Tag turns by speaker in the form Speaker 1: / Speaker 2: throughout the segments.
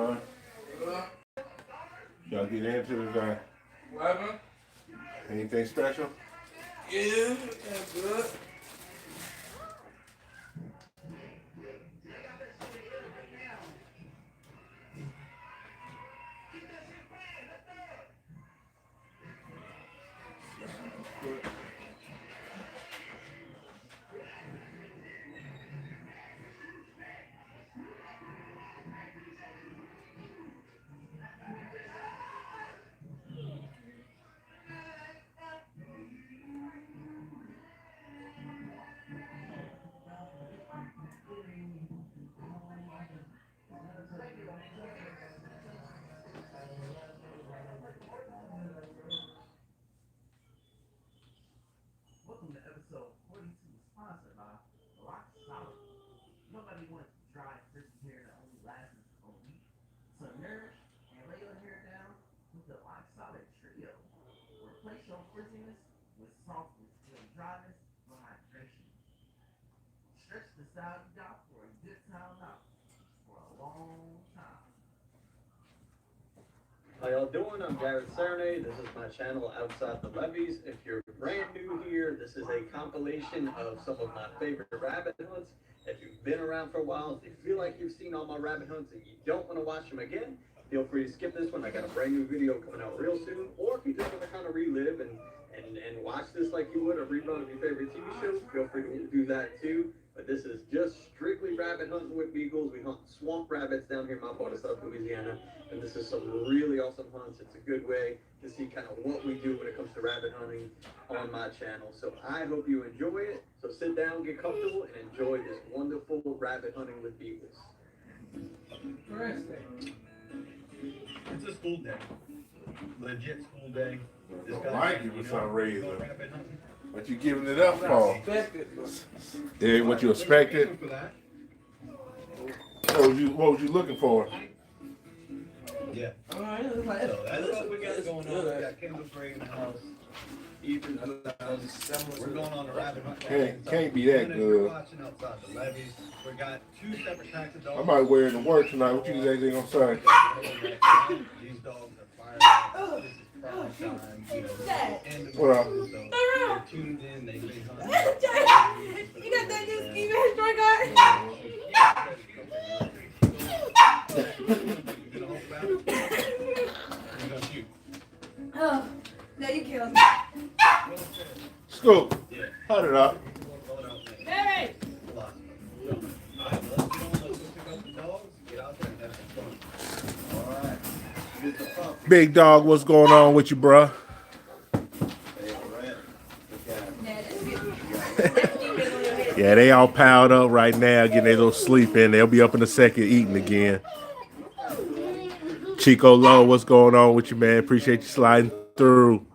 Speaker 1: John. Y'all get into today?
Speaker 2: What happened?
Speaker 1: Anything special?
Speaker 2: Yeah, that's good.
Speaker 3: Welcome to episode 42, sponsored by Rock Solid. Nobody wants dry, frizzy hair that only lasts a week. So nourish and lay your hair down with the Rock Solid Trio. Replace your frizziness with soft with dryness for hydration. Stretch the style you got for a good time out for a long time.
Speaker 4: How y'all doing? I'm Jared Serenade. This is my channel Outside the Levees. If you're brand new here, this is a compilation of some of my favorite rabbit hunts. If you've been around for a while, if you feel like you've seen all my rabbit hunts and you don't want to watch them again, feel free to skip this one. I got a brand new video coming out real soon. Or if you just want to kind of relive and watch this like you would a rerun of your favorite TV shows, feel free to do that too. But this is just strictly rabbit hunting with beagles. We hunt swamp rabbits down here in my part of South Louisiana. And this is some really awesome hunts. It's a good way to see kind of what we do when it comes to rabbit hunting on my channel. So I hope you enjoy it. So sit down, get comfortable, and enjoy this wonderful rabbit hunting with beagles.
Speaker 5: It's a school day. Legit school day.
Speaker 1: I don't like it for some reason. What you giving it up for? It ain't what you expected? What was you looking for?
Speaker 5: Yeah.
Speaker 2: Alright,
Speaker 5: So that's what we got going on. We got Kendall Frey in the house. Ethan's in the house. We're going on a rabbit hunt.
Speaker 1: Can't be that
Speaker 5: We're
Speaker 1: good.
Speaker 5: watching outside the levees. We got 2 separate packs of dogs.
Speaker 1: I might wear it to work tonight. What you think they gonna say?
Speaker 5: These dogs are fired up. This is prime time. You know, end of the
Speaker 1: What up?
Speaker 5: season, so they're tuned in. They've been hunting.
Speaker 6: You got that new ski mask I
Speaker 5: You gonna hold back? Or you gonna shoot?
Speaker 6: got? Oh, no, you killed me.
Speaker 1: Scoop,
Speaker 5: Yeah.
Speaker 1: cut it up.
Speaker 6: Hey!
Speaker 1: Big dog, what's going on with you, bruh? Yeah, they all piled up right now, getting their little sleep in. They'll be up in a second eating again. Chico Low, what's going on with you, man? Appreciate you sliding through.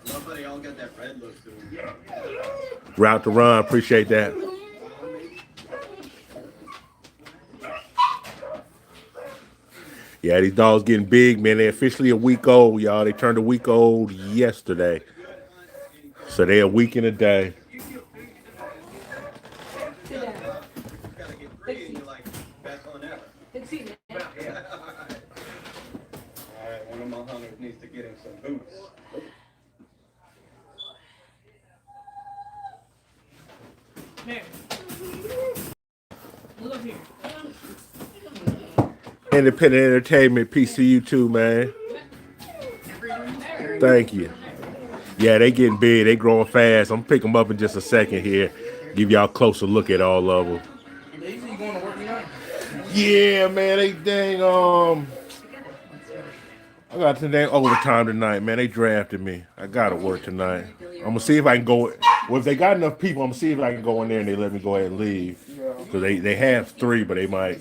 Speaker 4: Nobody all got that red look to them.
Speaker 1: Route to run, appreciate that. Yeah, these dogs getting big, man. They're officially a week old, y'all. They turned a week old yesterday. So they're a week and a day.
Speaker 6: Sit down.
Speaker 4: Gotta get free and you're like, best one ever.
Speaker 6: Good seat, man.
Speaker 4: Alright, one of my hunters needs to get him some boots.
Speaker 6: Here. Look here.
Speaker 1: Independent Entertainment, peace to you too, man. Thank you. Yeah, they getting big. They growing fast. I'm gonna pick them up in just a second here. Give y'all a closer look at all of them.
Speaker 2: They say you going to work tonight?
Speaker 1: Yeah, man, they dang, I got today overtime tonight, man. They drafted me. I gotta work tonight. I'm gonna see if I can go. Well, if they got enough people, I'm gonna see if I can go in there and they let me go ahead and leave. Because they have 3, but they might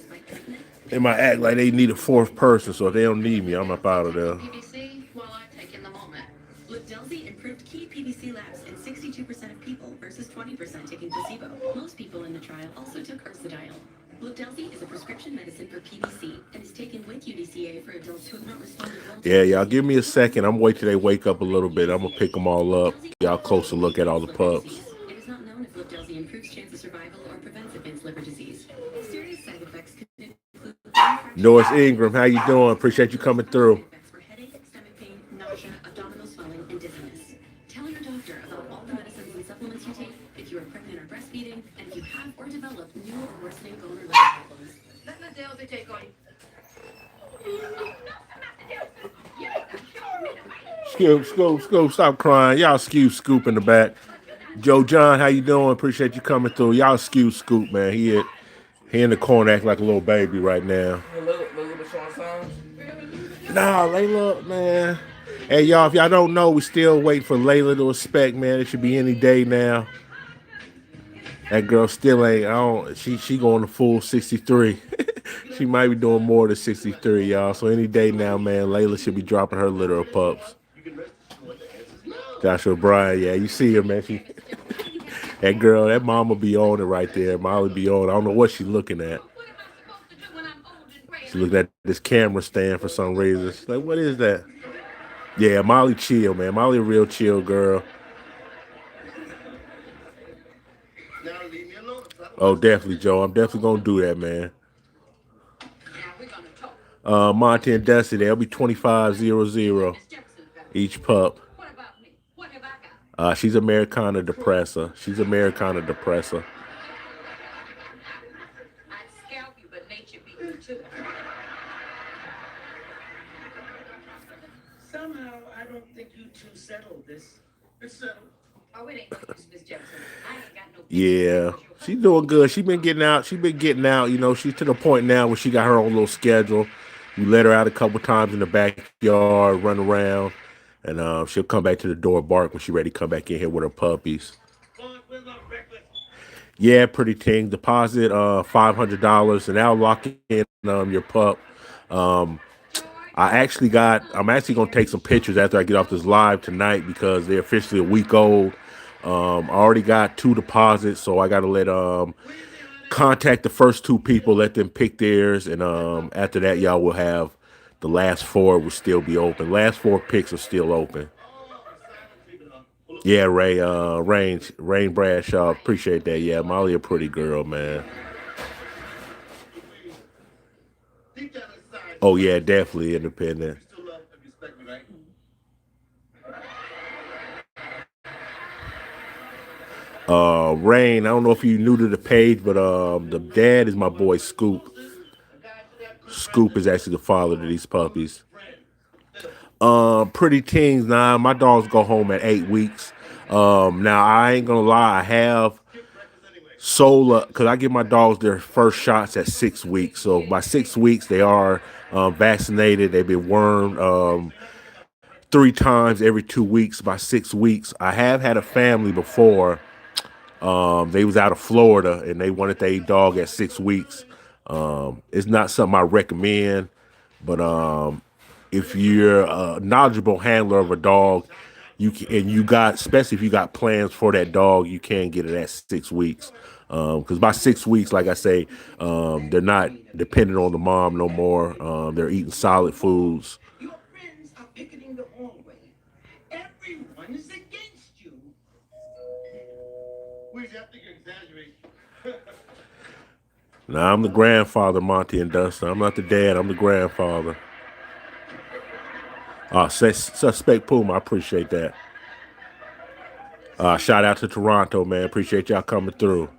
Speaker 1: act like they need a 4th person. So if they don't need me, I'm up out of there.
Speaker 7: PVC, while I take in the moment. Livdelzi improved key PVC labs in 62% of people versus 20% taking placebo. Most people in the trial also took Ursodiol. Livdelzi is a prescription medicine for PVC and is taken with UDCA for adults who have not responded well to
Speaker 1: Yeah, y'all give me a second. I'm waiting till they wake up a little bit. I'm gonna pick them all up. Y'all closer look at all the pups.
Speaker 7: It is not known if Livdelzi improves chance of survival or prevents advanced liver disease. Serious side effects could include
Speaker 1: Norris Ingram, how you doing? Appreciate you coming through.
Speaker 7: Effects for headache, stomach pain, nausea, abdominal swelling, and dizziness. Tell your doctor about all the medicines and supplements you take if you are pregnant or breastfeeding, and if you have or developed new or worsening bone or liver problems.
Speaker 6: Let my Delta take on you.
Speaker 1: Scoop, stop crying. Y'all Scoop in the back. Joe John, how you doing? Appreciate you coming through. Y'all Scoop, man. He in the corner acting like a little baby right now.
Speaker 2: Little bit showing signs.
Speaker 1: Nah, Layla, man. Hey, y'all, if y'all don't know, we still waiting for Layla to expect, man. It should be any day now. That girl still ain't, I don't, she going to full 63. She might be doing more than 63, y'all. So any day now, man, Layla should be dropping her litter of pups. Joshua Bryan, yeah, you see her, man. That girl, that mama be on it right there. Molly be on it. I don't know what she's looking at. She's looking at this camera stand for some reason. She's like, what is that? Yeah, Molly chill, man. Molly a real chill girl. Oh, definitely, Joe. I'm definitely gonna do that, man. Monty and Dusty, they'll be 25-0-0 each pup. She's Americana da Presa. She's Americana da Presa.
Speaker 6: I'd scalp you, but nature beat you too.
Speaker 3: Somehow, I don't think you two settled this. It's settled.
Speaker 6: Oh, it ain't no use, Miss Jefferson. I ain't got no.
Speaker 1: Yeah, she's doing good. She's been getting out. You know, she's to the point now where she got her own little schedule. You let her out a couple times in the backyard, run around, and she'll come back to the door, bark when she's ready to come back in here with her puppies. Yeah, pretty ting. Deposit $500, and that'll lock in your pup. I'm actually gonna take some pictures after I get off this live tonight because they're officially a week old. I already got 2 deposits, so I gotta let contact the first 2 people, let them pick theirs, and after that, y'all will have the last 4 will still be open. Last 4 picks are still open. Yeah, Rain Bradshaw, appreciate that. Yeah, Molly a pretty girl, man. Oh yeah, definitely independent. Rain, I don't know if you new to the page, but the dad is my boy Scoop. Scoop is actually the father to these puppies. Pretty teens. Nah, my dogs go home at 8 weeks. Now I ain't gonna lie, I have sold because I give my dogs their first shots at 6 weeks. So by 6 weeks they are vaccinated. They've been wormed 3 times every 2 weeks. By 6 weeks, I have had a family before. They was out of Florida and they wanted their dog at 6 weeks. It's not something I recommend, but if you're a knowledgeable handler of a dog, especially if you got plans for that dog, you can get it at 6 weeks. Because by 6 weeks, like I say, they're not dependent on the mom no more. They're eating solid foods.
Speaker 3: Your friends are picketing the hallway. Everyone is against you.
Speaker 5: Where's that thing exaggerate?
Speaker 1: Now, I'm the grandfather, Monty and Dustin. I'm not the dad. I'm the grandfather. Suspect Puma, I appreciate that. Shout out to Toronto, man. Appreciate y'all coming through.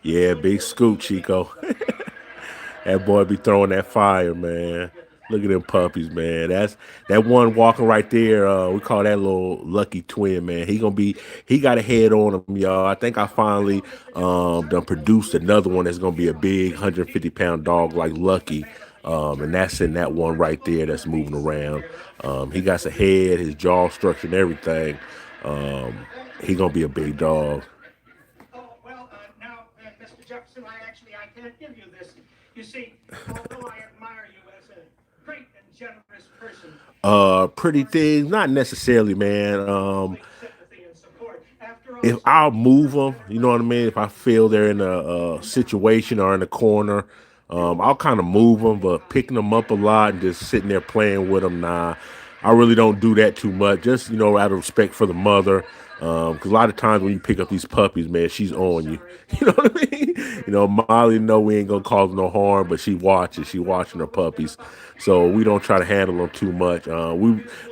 Speaker 1: Yeah, big scoop, Chico. That boy be throwing that fire, man. Look at them puppies, man. That one walking right there. We call that little lucky twin, man. He got a head on him, y'all. I think I finally done produced another one that's gonna be a big 150-pound dog like Lucky. And that's in that one right there that's moving around. He got a head, his jaw structure and everything. He gonna be a big dog.
Speaker 3: Oh, well, now, Mr. Jefferson, I can't give you this. You see, although I admire you as a great and generous person.
Speaker 1: Pretty things, not necessarily, man. If I'll move them, you know what I mean? If I feel they're in a situation or in a corner, I'll kind of move them, but picking them up a lot and just sitting there playing with them, nah, I really don't do that too much. Just, out of respect for the mother. Because a lot of times when you pick up these puppies, man, she's on you. You know what I mean? Molly know we ain't gonna cause no harm, but she watches. She watching her puppies, so we don't try to handle them too much.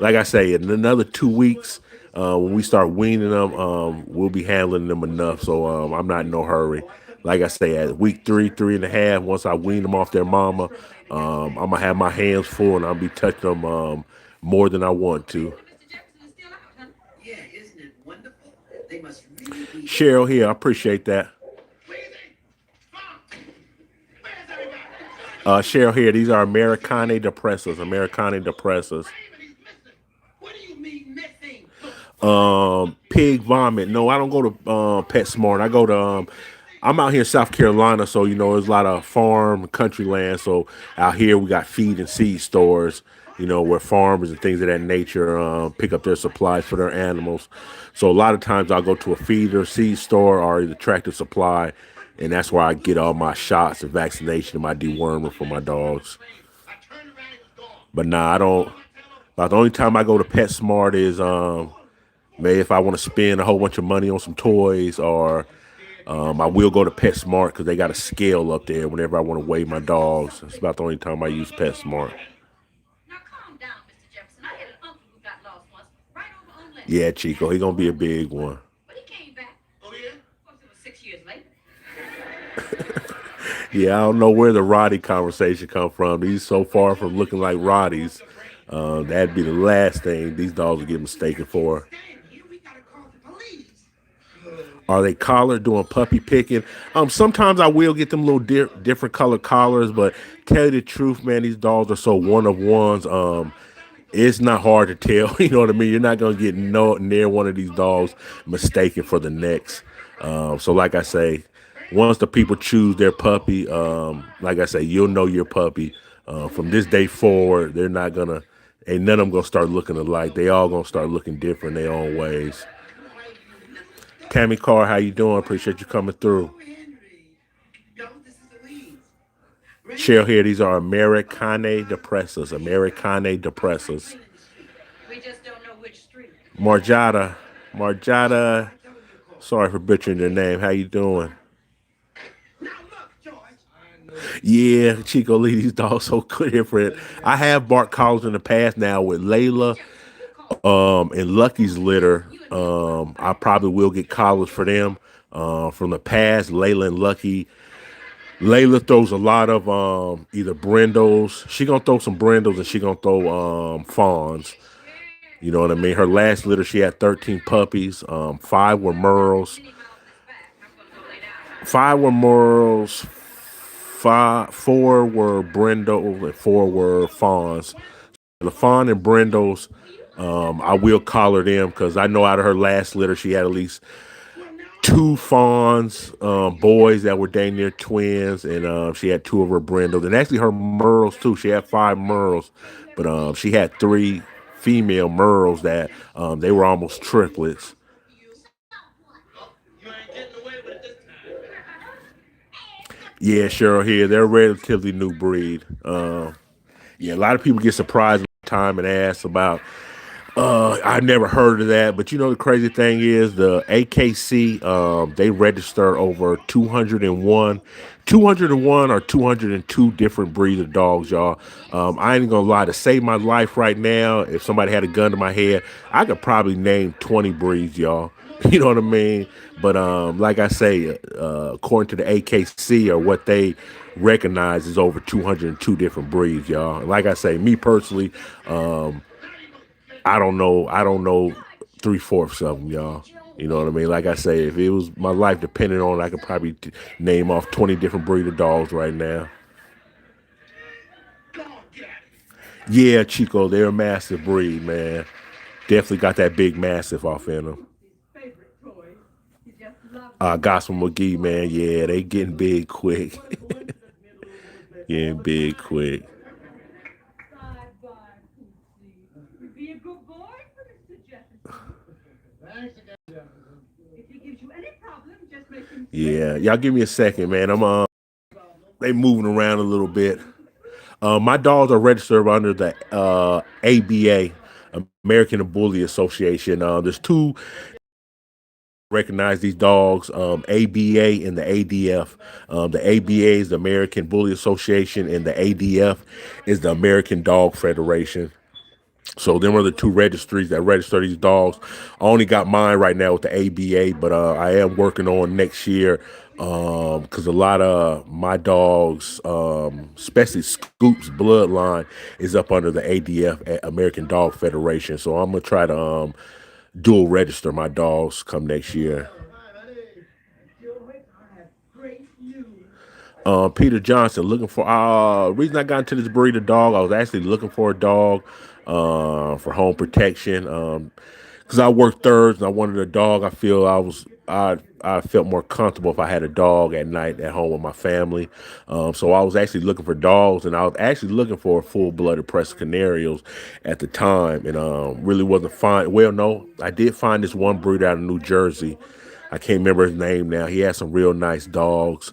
Speaker 1: Like I say, in another 2 weeks, when we start weaning them, we'll be handling them enough. So I'm not in no hurry. Like I say, at week 3, 3.5, once I wean them off their mama, I'm gonna have my hands full and I'll be touching them more than I want to.
Speaker 6: Mr. Jefferson is still out, huh?
Speaker 3: Yeah, isn't it wonderful? They must really be.
Speaker 1: Cheryl here, I appreciate that.
Speaker 3: What do you think? Mom, where's everybody?
Speaker 1: Cheryl here, these are Americane depressors. Americane depressors.
Speaker 3: Raven, he's missing. What do you mean missing?
Speaker 1: Pig vomit. No, I don't go to PetSmart. I go to I'm out here in South Carolina, so there's a lot of farm country land. So out here we got feed and seed stores, where farmers and things of that nature pick up their supplies for their animals. So a lot of times I'll go to a feeder, seed store, or either Tractor Supply, and that's where I get all my shots and vaccination and my dewormer for my dogs.
Speaker 3: I turned around, he was gone.
Speaker 1: But nah, I don't. About the only time I go to PetSmart is maybe if I want to spend a whole bunch of money on some toys, or I will go to PetSmart because they got a scale up there whenever I want to weigh my dogs. That's about the only time I use PetSmart.
Speaker 6: Now calm down, Mr. Jefferson. I had an uncle who got lost once, right over on Lenox.
Speaker 1: Yeah, Chico, he gonna be a big one.
Speaker 6: But he came back.
Speaker 3: Oh, yeah?
Speaker 6: Of course, it was 6 years later.
Speaker 1: Yeah, I don't know where the Roddy conversation come from. These so far from looking like Roddies. That'd be the last thing these dogs would get mistaken for.
Speaker 3: Stand here, we gotta call the police.
Speaker 1: Are they collared doing puppy picking? Sometimes I will get them little different color collars, but tell you the truth, man, these dogs are so one of ones. It's not hard to tell. You know what I mean? You're not gonna get near one of these dogs mistaken for the next. So like I say, once the people choose their puppy, like I say, you'll know your puppy. From this day forward, they're not gonna. Ain't none of them gonna start looking alike. They all gonna start looking different in their own ways. Tammy Carr, how you doing? Appreciate you coming through.
Speaker 3: Oh, Henry. Yo, this is Elise.
Speaker 1: Cheryl here. These are Americane depressors. Americane depressors.
Speaker 6: We just don't know which street.
Speaker 1: Marjata. Sorry for butchering your name. How you doing?
Speaker 3: Now look, George.
Speaker 1: Yeah, Chico Lee, these dogs so different. I have barked collars in the past now with Layla and Lucky's litter. I probably will get collars for them from the past. Layla and Lucky. Layla throws a lot of either brindles. She gonna throw some brindles and she gonna throw fawns. You know what I mean? Her last litter, she had 13 puppies. 5 were merles.
Speaker 6: Any miles this back. I'm gonna go lay down.
Speaker 1: 5 were merles. 4 were brindles and 4 were fawns. The fawn and brindles, I will collar them because I know out of her last litter she had at least 2 fawns, boys that were dang near twins, and she had 2 of her brindles, and actually her merles too. She had 5 merles, but she had 3 female merles that they were almost triplets.
Speaker 3: You ain't getting away with it this time.
Speaker 1: Yeah, Cheryl here. They're a relatively new breed. Yeah, a lot of people get surprised all the time and ask about. I never heard of that, but the crazy thing is the AKC. They register over 201 or 202 different breeds of dogs, y'all. I ain't gonna lie. To save my life right now, if somebody had a gun to my head, I could probably name 20 breeds, y'all. You know what I mean? But like I say, according to the AKC or what they recognize is over 202 different breeds, y'all. And like I say, me personally, I don't know. I don't know 3/4 of them, y'all. You know what I mean? Like I say, if it was my life depending on it, I could probably name off 20 different breed of dogs right now.
Speaker 3: Go on, get out of
Speaker 1: Yeah, Chico, they're a massive breed, man. Definitely got that big massive off in them. Gospel McGee, man. Yeah, they getting big quick. Getting big quick.
Speaker 8: Be a good boy for Mr. Jefferson. If he gives you any problem, just make him
Speaker 1: Yeah, y'all give me a second, man. They moving around a little bit. My dogs are registered under the ABA, American Bully Association. There's 2 recognize these dogs, ABA and the ADF. The ABA is the American Bully Association, and the ADF is the American Dog Federation. So them are the two registries that register these dogs. I only got mine right now with the ABA, but I am working on next year because a lot of my dogs, especially Scoop's bloodline, is up under the ADF, American Dog Federation. So I'm gonna try to dual register my dogs come next year. Peter Johnson looking for reason I got into this breed of dog. I was actually looking for a dog for home protection because I work thirds and I wanted a dog. I felt more comfortable if I had a dog at night at home with my family. So I was actually looking for dogs, and I was actually looking for full-blooded Presa Canarios at the time, and really wasn't fine. Well, no, I did find this one breed out of New Jersey. I can't remember his name now. He had some real nice dogs.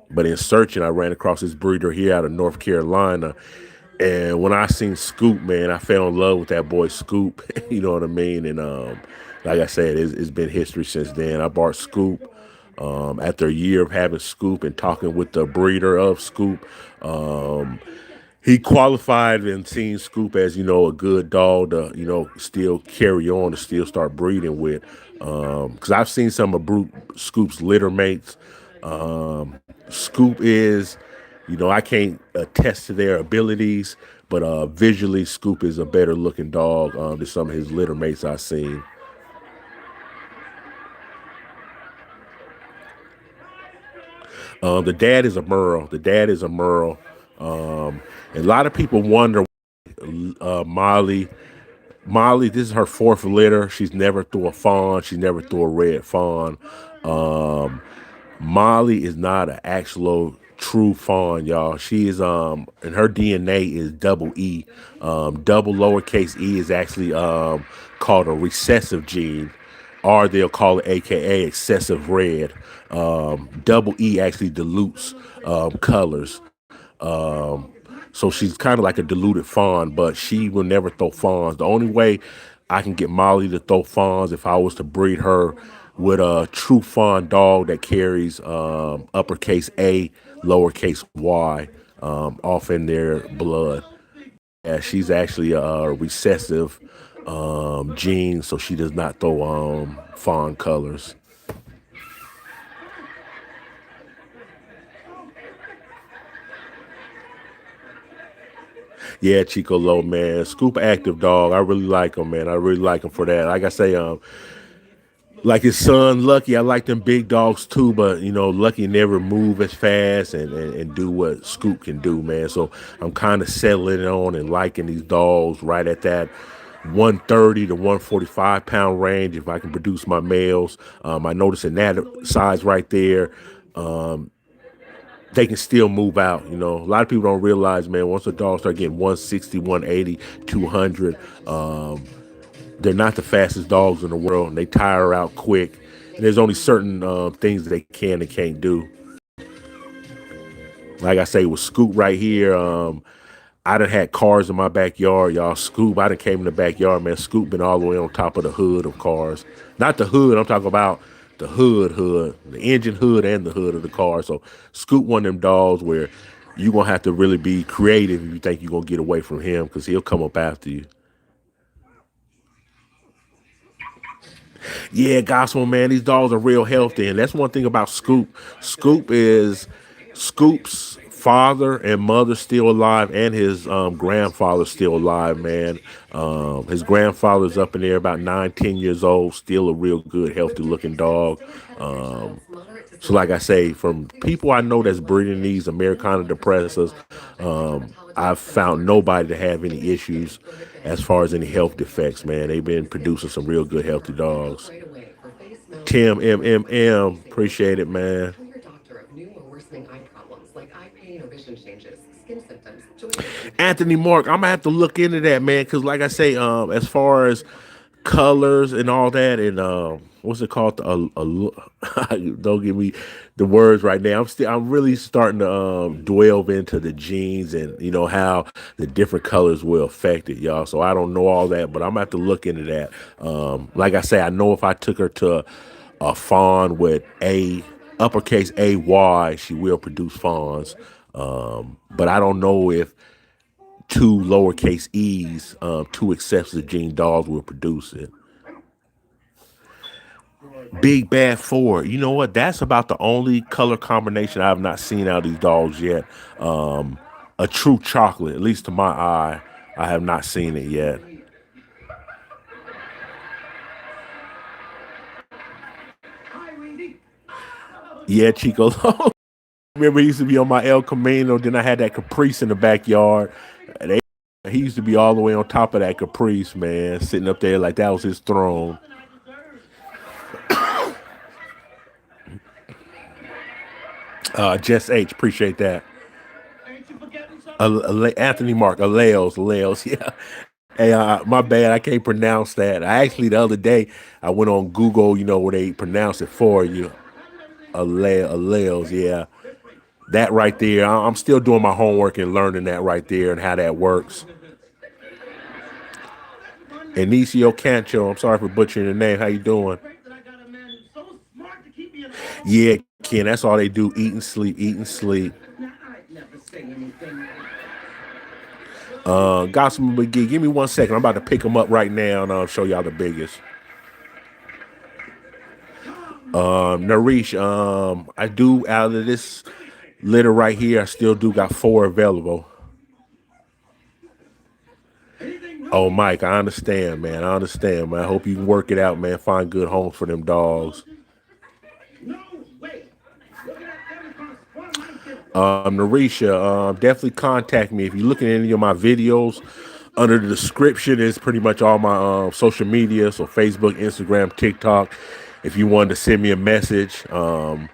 Speaker 1: But in searching, I ran across this breeder here out of North Carolina. And when I seen Scoop, man, I fell in love with that boy Scoop. You know what I mean? And like I said, it's been history since then. I bought Scoop after a year of having Scoop and talking with the breeder of Scoop. He qualified and seen Scoop as, a good dog to, still carry on to still start breeding with. Because I've seen some of Scoop's litter mates. Scoop is, I can't attest to their abilities, but visually, Scoop is a better looking dog than some of his litter mates I've seen. The dad is a Merle. The dad is a Merle. A lot of people wonder Molly. Molly, this is her fourth litter. She's never threw a fawn. She's never threw a red fawn. Molly is not an actual true fawn, y'all. She is and her DNA is double E. Double lowercase e is actually called a recessive gene, or they'll call it AKA excessive red. Double E actually dilutes colors. So she's kind of like a diluted fawn, but she will never throw fawns. The only way I can get Molly to throw fawns if I was to breed her with a true fawn dog that carries uppercase A, lowercase Y off in their blood. Yeah, she's actually a recessive gene, so she does not throw fawn colors. Yeah, Chico Low, man. Scoop active dog. I really like him, man. I really like him for that. Like I say, like his son Lucky, I like them big dogs too, but Lucky never move as fast and do what Scoop can do, man. So I'm kind of settling on and liking these dogs right at that 130 to 145 pound range if I can produce my males. I notice in that size right there, they can still move out. A lot of people don't realize, man, once a dog start getting 160, 180, 200, they're not the fastest dogs in the world, and they tire out quick. And there's only certain things that they can and can't do. Like I say, with Scoop right here, I done had cars in my backyard, y'all. Scoop, I done came in the backyard, man. Scoop been all the way on top of the hood of cars. Not the hood, I'm talking about the hood, the engine hood and the hood of the car. So Scoop one of them dogs where you going to have to really be creative if you think you're going to get away from him because he'll come up after you. Yeah, gospel, man. These dogs are real healthy, and that's one thing about Scoop. Scoop's father and mother still alive, and his grandfather still alive, man. His grandfather's up in there about 9, 10 years old, still a real good, healthy looking dog. So like I say, from people I know that's breeding these Americana da Presas, I've found nobody to have any issues as far as any health defects, man. They've been producing some real good, healthy dogs. Tim appreciate it, man. Anthony Mark, I'm gonna have to look into that, man, because like I say, as far as colors and all that, and what's it called? Don't give me the words right now. I'm really starting to delve into the genes and how the different colors will affect it, y'all. So I don't know all that, but I'm gonna have to look into that. Like I say, I know if I took her to a fawn with a uppercase AY, she will produce fawns. But I don't know if two lowercase e's, two excessive gene dogs will produce it. Big Bad Four. You know what? That's about the only color combination I have not seen out of these dogs yet. A true chocolate, at least to my eye, I have not seen it yet. Yeah, Chico. Remember, he used to be on my El Camino. Then I had that Caprice in the backyard. He used to be all the way on top of that Caprice, man, sitting up there like that was his throne. Jess H, appreciate that. Anthony Mark, Aleos, yeah. Hey, my bad, I can't pronounce that. I actually the other day I went on Google, where they pronounce it for you. Aleos, yeah. That right there, I'm still doing my homework and learning that right there and how that works. Inicio Cancho, I'm sorry for butchering the name. How you doing? Yeah, Ken, that's all they do. Eat and sleep, eat and sleep. Gospel McGee, give me 1 second. I'm about to pick them up right now and I'll show y'all the biggest. Narish, I do out of this litter right here, I still do got 4 available. Oh, Mike, I understand, man. I understand, man. I hope you can work it out, man. Find good homes for them dogs. Narisha, definitely contact me if you're looking at any of my videos. Under the description is pretty much all my social media, so Facebook, Instagram, TikTok. If you wanted to send me a message, I'm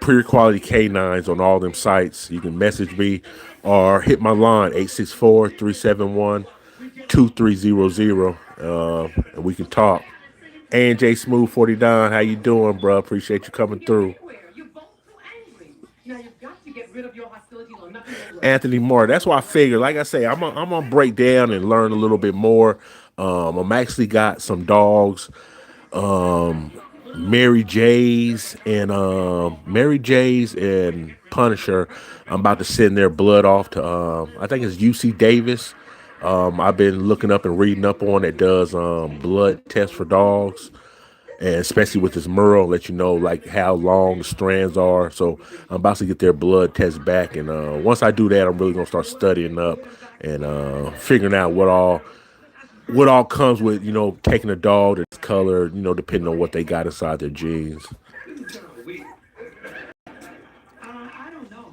Speaker 1: Pure Quality Canines on all them sites. You can message me or hit my line 864-371-2300, and we can talk. AJ Smooth 49, how you doing, bro? Appreciate you coming through. Anthony Moore. That's why I figured. Like I say, I'm gonna break down and learn a little bit more. I'm actually got some dogs, Mary J's and Punisher. I'm about to send their blood off to I think it's UC Davis. I've been looking up and reading up on it. Does blood tests for dogs, and especially with this Merle, let you know like how long the strands are. So I'm about to get their blood test back, and once I do that, I'm really gonna start studying up and figuring out what all comes with taking a dog that's colored, depending on what they got inside their genes.
Speaker 3: I don't know.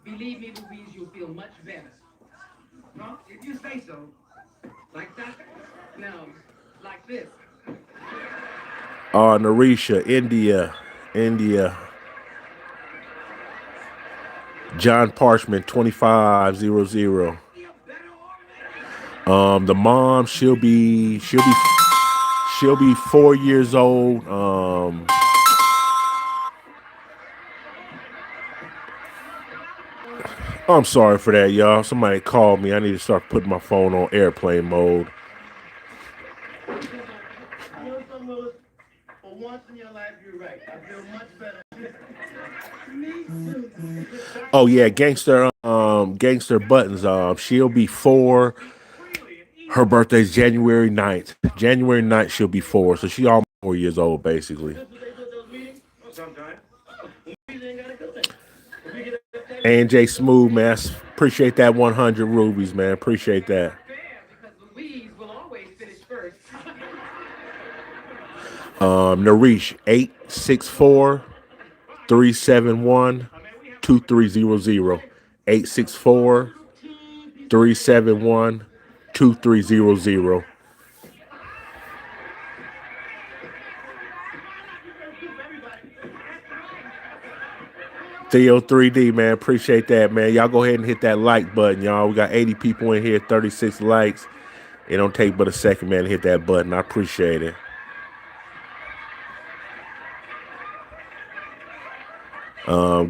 Speaker 3: Believe me, Louise, you'll feel much better. Well, if you say so. Like that? No, like this.
Speaker 1: Narisha, India. John Parchment, 2500. The mom, she'll be 4 years old. I'm sorry for that, y'all. Somebody called me. I need to start putting my phone on airplane mode.
Speaker 3: For once in your life, you're right. I feel much better.
Speaker 1: Oh yeah, gangster buttons. She'll be 4. Her birthday's January 9th. January 9th, she'll be 4. So she almost 4 years old, basically. AJ Smooth, man. Appreciate that 100 rubies, man. Appreciate that. Narish, 864-371-2300. 864-371-2300. Theo 3D, man, appreciate that, man. Y'all go ahead and hit that like button, y'all. We got 80 people in here, 36 likes. It don't take but a second, man, to hit that button. I appreciate it.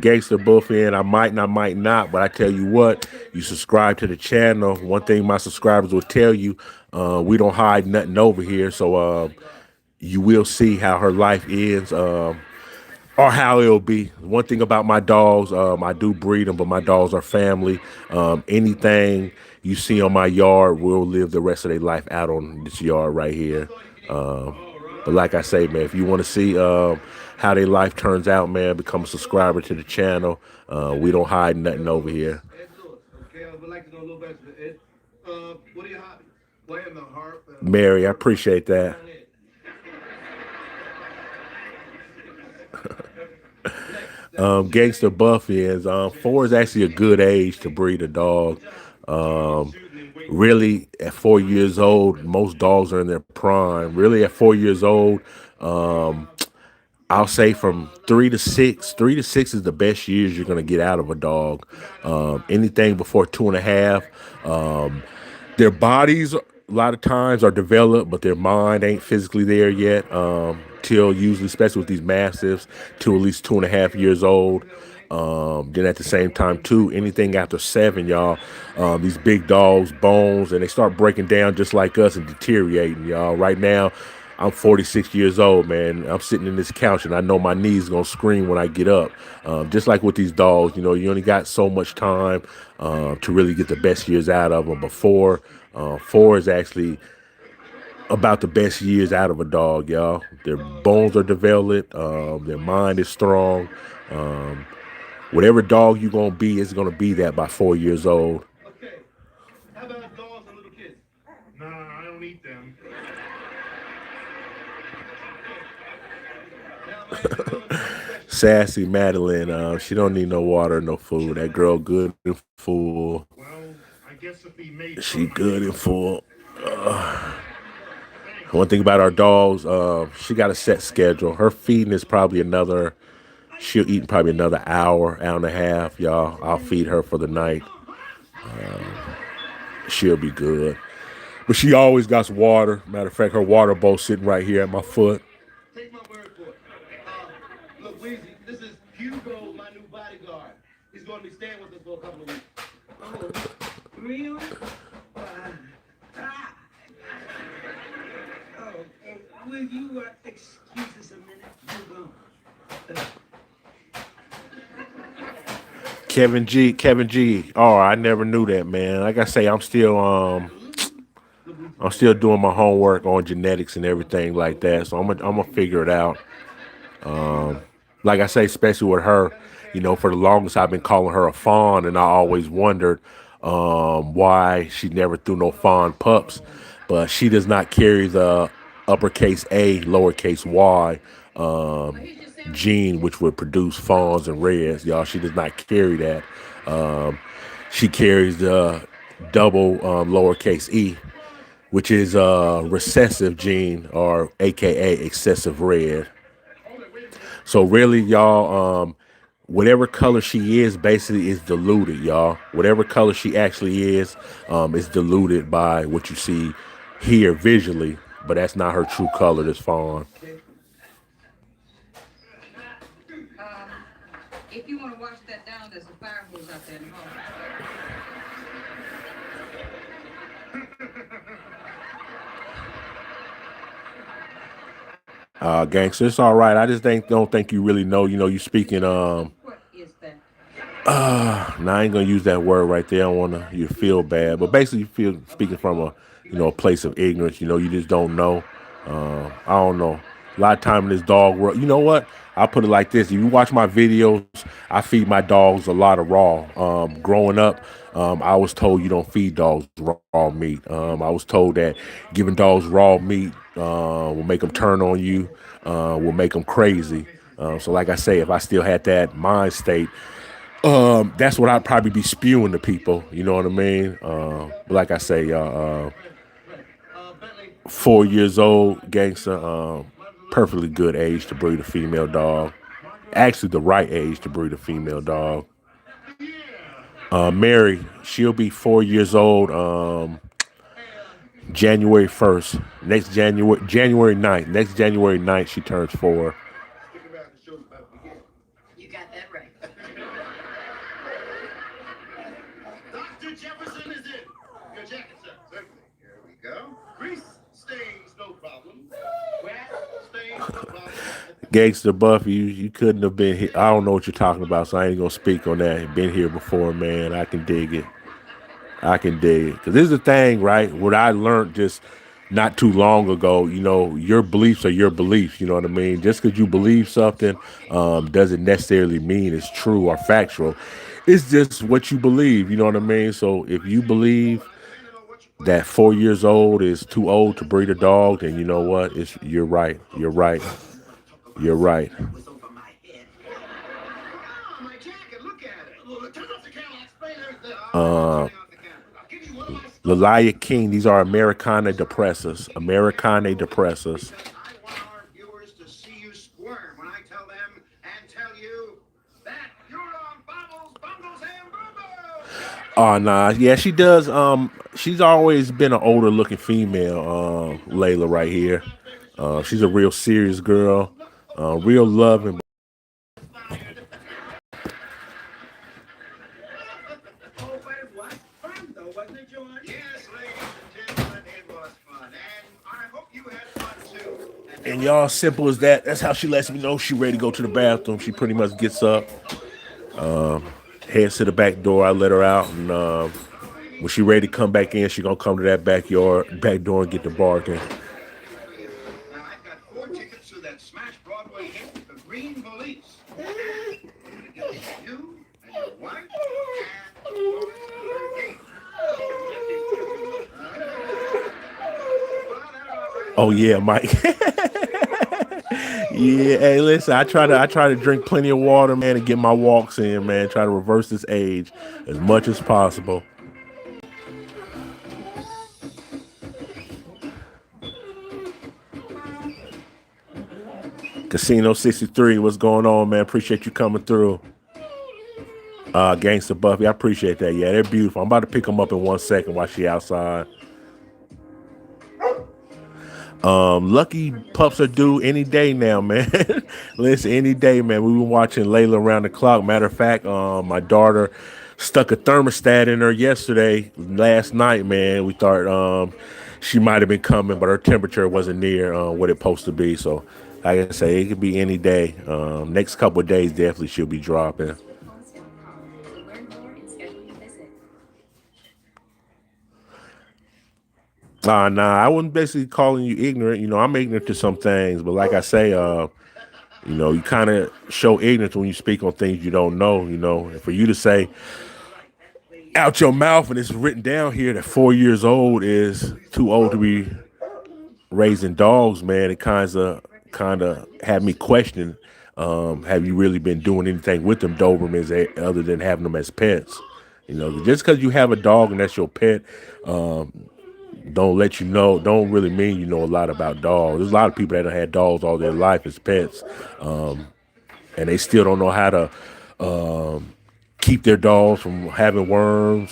Speaker 1: Gangster Bullfin, I might and I might not, but I tell you what, you subscribe to the channel. One thing my subscribers will tell you, we don't hide nothing over here. So you will see how her life ends. Or how it'll be. One thing about my dogs, I do breed them, but my dogs are family. Anything you see on my yard will live the rest of their life out on this yard right here. But like I say, man, if you want to see how their life turns out, man, become a subscriber to the channel. We don't hide nothing over here.
Speaker 5: Okay, I would like to know a little bit. Ed, what are your hobbies? Playing the harp.
Speaker 1: Mary, I appreciate that. Gangster Buff is 4 is actually a good age to breed a dog. Really, at 4 years old, most dogs are in their prime. Really, at 4 years old, I'll say from 3 to 6. 3 to 6 is the best years you're gonna get out of a dog. Anything before 2.5, their bodies a lot of times are developed, but their mind ain't physically there yet. Till usually, especially with these mastiffs, till at least 2.5 years old. Then at the same time too, anything after 7, y'all, these big dogs, bones, and they start breaking down just like us and deteriorating, y'all. Right now, I'm 46 years old, man. I'm sitting in this couch and I know my knees gonna scream when I get up. Just like with these dogs, you know, you only got so much time to really get the best years out of them. But 4 is actually about the best years out of a dog, y'all. Their bones are developed, their mind is strong. Um, Whatever dog you're gonna be is gonna be that by 4 years old.
Speaker 5: Okay. How about dogs and little kids? Nah, I don't eat them.
Speaker 1: Sassy Madeline, she don't need no water, no food. That girl good and full.
Speaker 5: Well, I guess if he made
Speaker 1: She good and full. One thing about our dogs, she got a set schedule. Her feeding is probably she'll eat probably another hour, hour and a half, y'all. I'll feed her for the night. She'll be good. But she always got some water. Matter of fact, her water bowl sitting right here at my foot.
Speaker 5: take my word for it. Look, Weezy, this is Hugo, my new bodyguard. He's going to be staying with us for a couple of weeks.
Speaker 3: Oh, really? Ah. Oh, will you excuse us a minute? Hugo?
Speaker 1: Kevin G. Oh, I never knew that, man. Like I say, I'm still doing my homework on genetics and everything like that. So I'm gonna figure it out. Like I say, especially with her, you know, for the longest I've been calling her a fawn, and I always wondered why she never threw no fawn pups. But she does not carry the uppercase A, lowercase Y gene, which would produce fawns and reds. Y'all, she does not carry that. She carries the double lowercase E, which is a recessive gene, or AKA excessive red. So really, y'all, whatever color she is, basically is diluted, y'all. Whatever color she actually is diluted by what you see here visually, but that's not her true color, this fawn.
Speaker 8: If you want to wash that down, there's a fire hose out there in the hall.
Speaker 1: Gangster, it's all right. I just don't think you really know. You know, you speaking.
Speaker 8: What is that?
Speaker 1: Now I ain't gonna use that word right there. I don't wanna you feel bad, but basically you feel speaking from a place of ignorance. You know, you just don't know. I don't know. A lot of time in this dog world, you know what? I'll put it like this: if you watch my videos, I feed my dogs a lot of raw. Growing up, I was told you don't feed dogs raw meat. I was told that giving dogs raw meat will make them turn on you, will make them crazy. So, like I say, if I still had that mind state, that's what I'd probably be spewing to people. You know what I mean? But like I say, 4 years old, gangster, perfectly good age to breed a female dog. Actually, the right age to breed a female dog. Mary, she'll be 4 years old January 1st. January 9th. Next January 9th, she turns 4.
Speaker 5: Stick around, the show's about to begin.
Speaker 7: You got that right.
Speaker 5: Dr. Jefferson is in. Your jacket, sir. Certainly. Here we go. Grease stains, no problem. Grass stains, no problem.
Speaker 1: Gangster Buffy, you couldn't have been here. I don't know what you're talking about, so I ain't gonna speak on that. Been here before, man. I can dig it. I can dig it. Because this is the thing, right? What I learned just not too long ago, your beliefs are your beliefs. You know what I mean? Just because you believe something doesn't necessarily mean it's true or factual. It's just what you believe. You know what I mean? So if you believe that 4 years old is too old to breed a dog, then you know what? You're right. You're right. You're right.
Speaker 5: Oh, my jacket, look at it. Look, turn off the camera, I'll explain everything. I'll give you one of my
Speaker 1: Lalia King, these are Americane da Presas. Americane da Presas.
Speaker 5: I want our viewers to see you squirm when I tell them and tell you that you're on Bobbles, Bungles, and Boo-Boo.
Speaker 1: Oh nah, yeah, she does. She's always been an older looking female. Layla right here. She's a real serious girl. Real loving.
Speaker 5: Oh, but it was fun, though, wasn't it, George? Yes, ladies and gentlemen, it was fun. And I hope you had fun, too.
Speaker 1: And y'all, simple as that. That's how she lets me know she ready to go to the bathroom. She pretty much gets up, heads to the back door. I let her out, and when she ready to come back in, she gonna come to that back door, and get the bargain.
Speaker 5: Now, I've got 4 tickets to that smash Broadway hit, The Green Police. You and your wife and your date.
Speaker 1: Oh yeah, Mike. Yeah, hey, listen. I try to drink plenty of water, man, and get my walks in, man. Try to reverse this age as much as possible. Casino 63, what's going on, man? Appreciate you coming through. Gangster Buffy, I appreciate that. Yeah, they're beautiful. I'm about to pick them up in 1 second while she outside. Lucky pups are due any day now, man. Listen, any day, man. We've been watching Layla around the clock. Matter of fact, my daughter stuck a thermostat in her last night, man. We thought she might have been coming, but her temperature wasn't near what it's supposed to be. So, like I say, it could be any day. Next couple of days, definitely she'll be dropping. Nah, I wasn't basically calling you ignorant. I'm ignorant to some things, but like I say, you kind of show ignorance when you speak on things you don't know, and for you to say out your mouth, and it's written down here that 4 years old is too old to be raising dogs, man, it kind of had me question, have you really been doing anything with them Dobermans other than having them as pets? Just because you have a dog and that's your pet, don't really mean you know a lot about dogs. There's a lot of people that have had dogs all their life as pets, and they still don't know how to keep their dogs from having worms.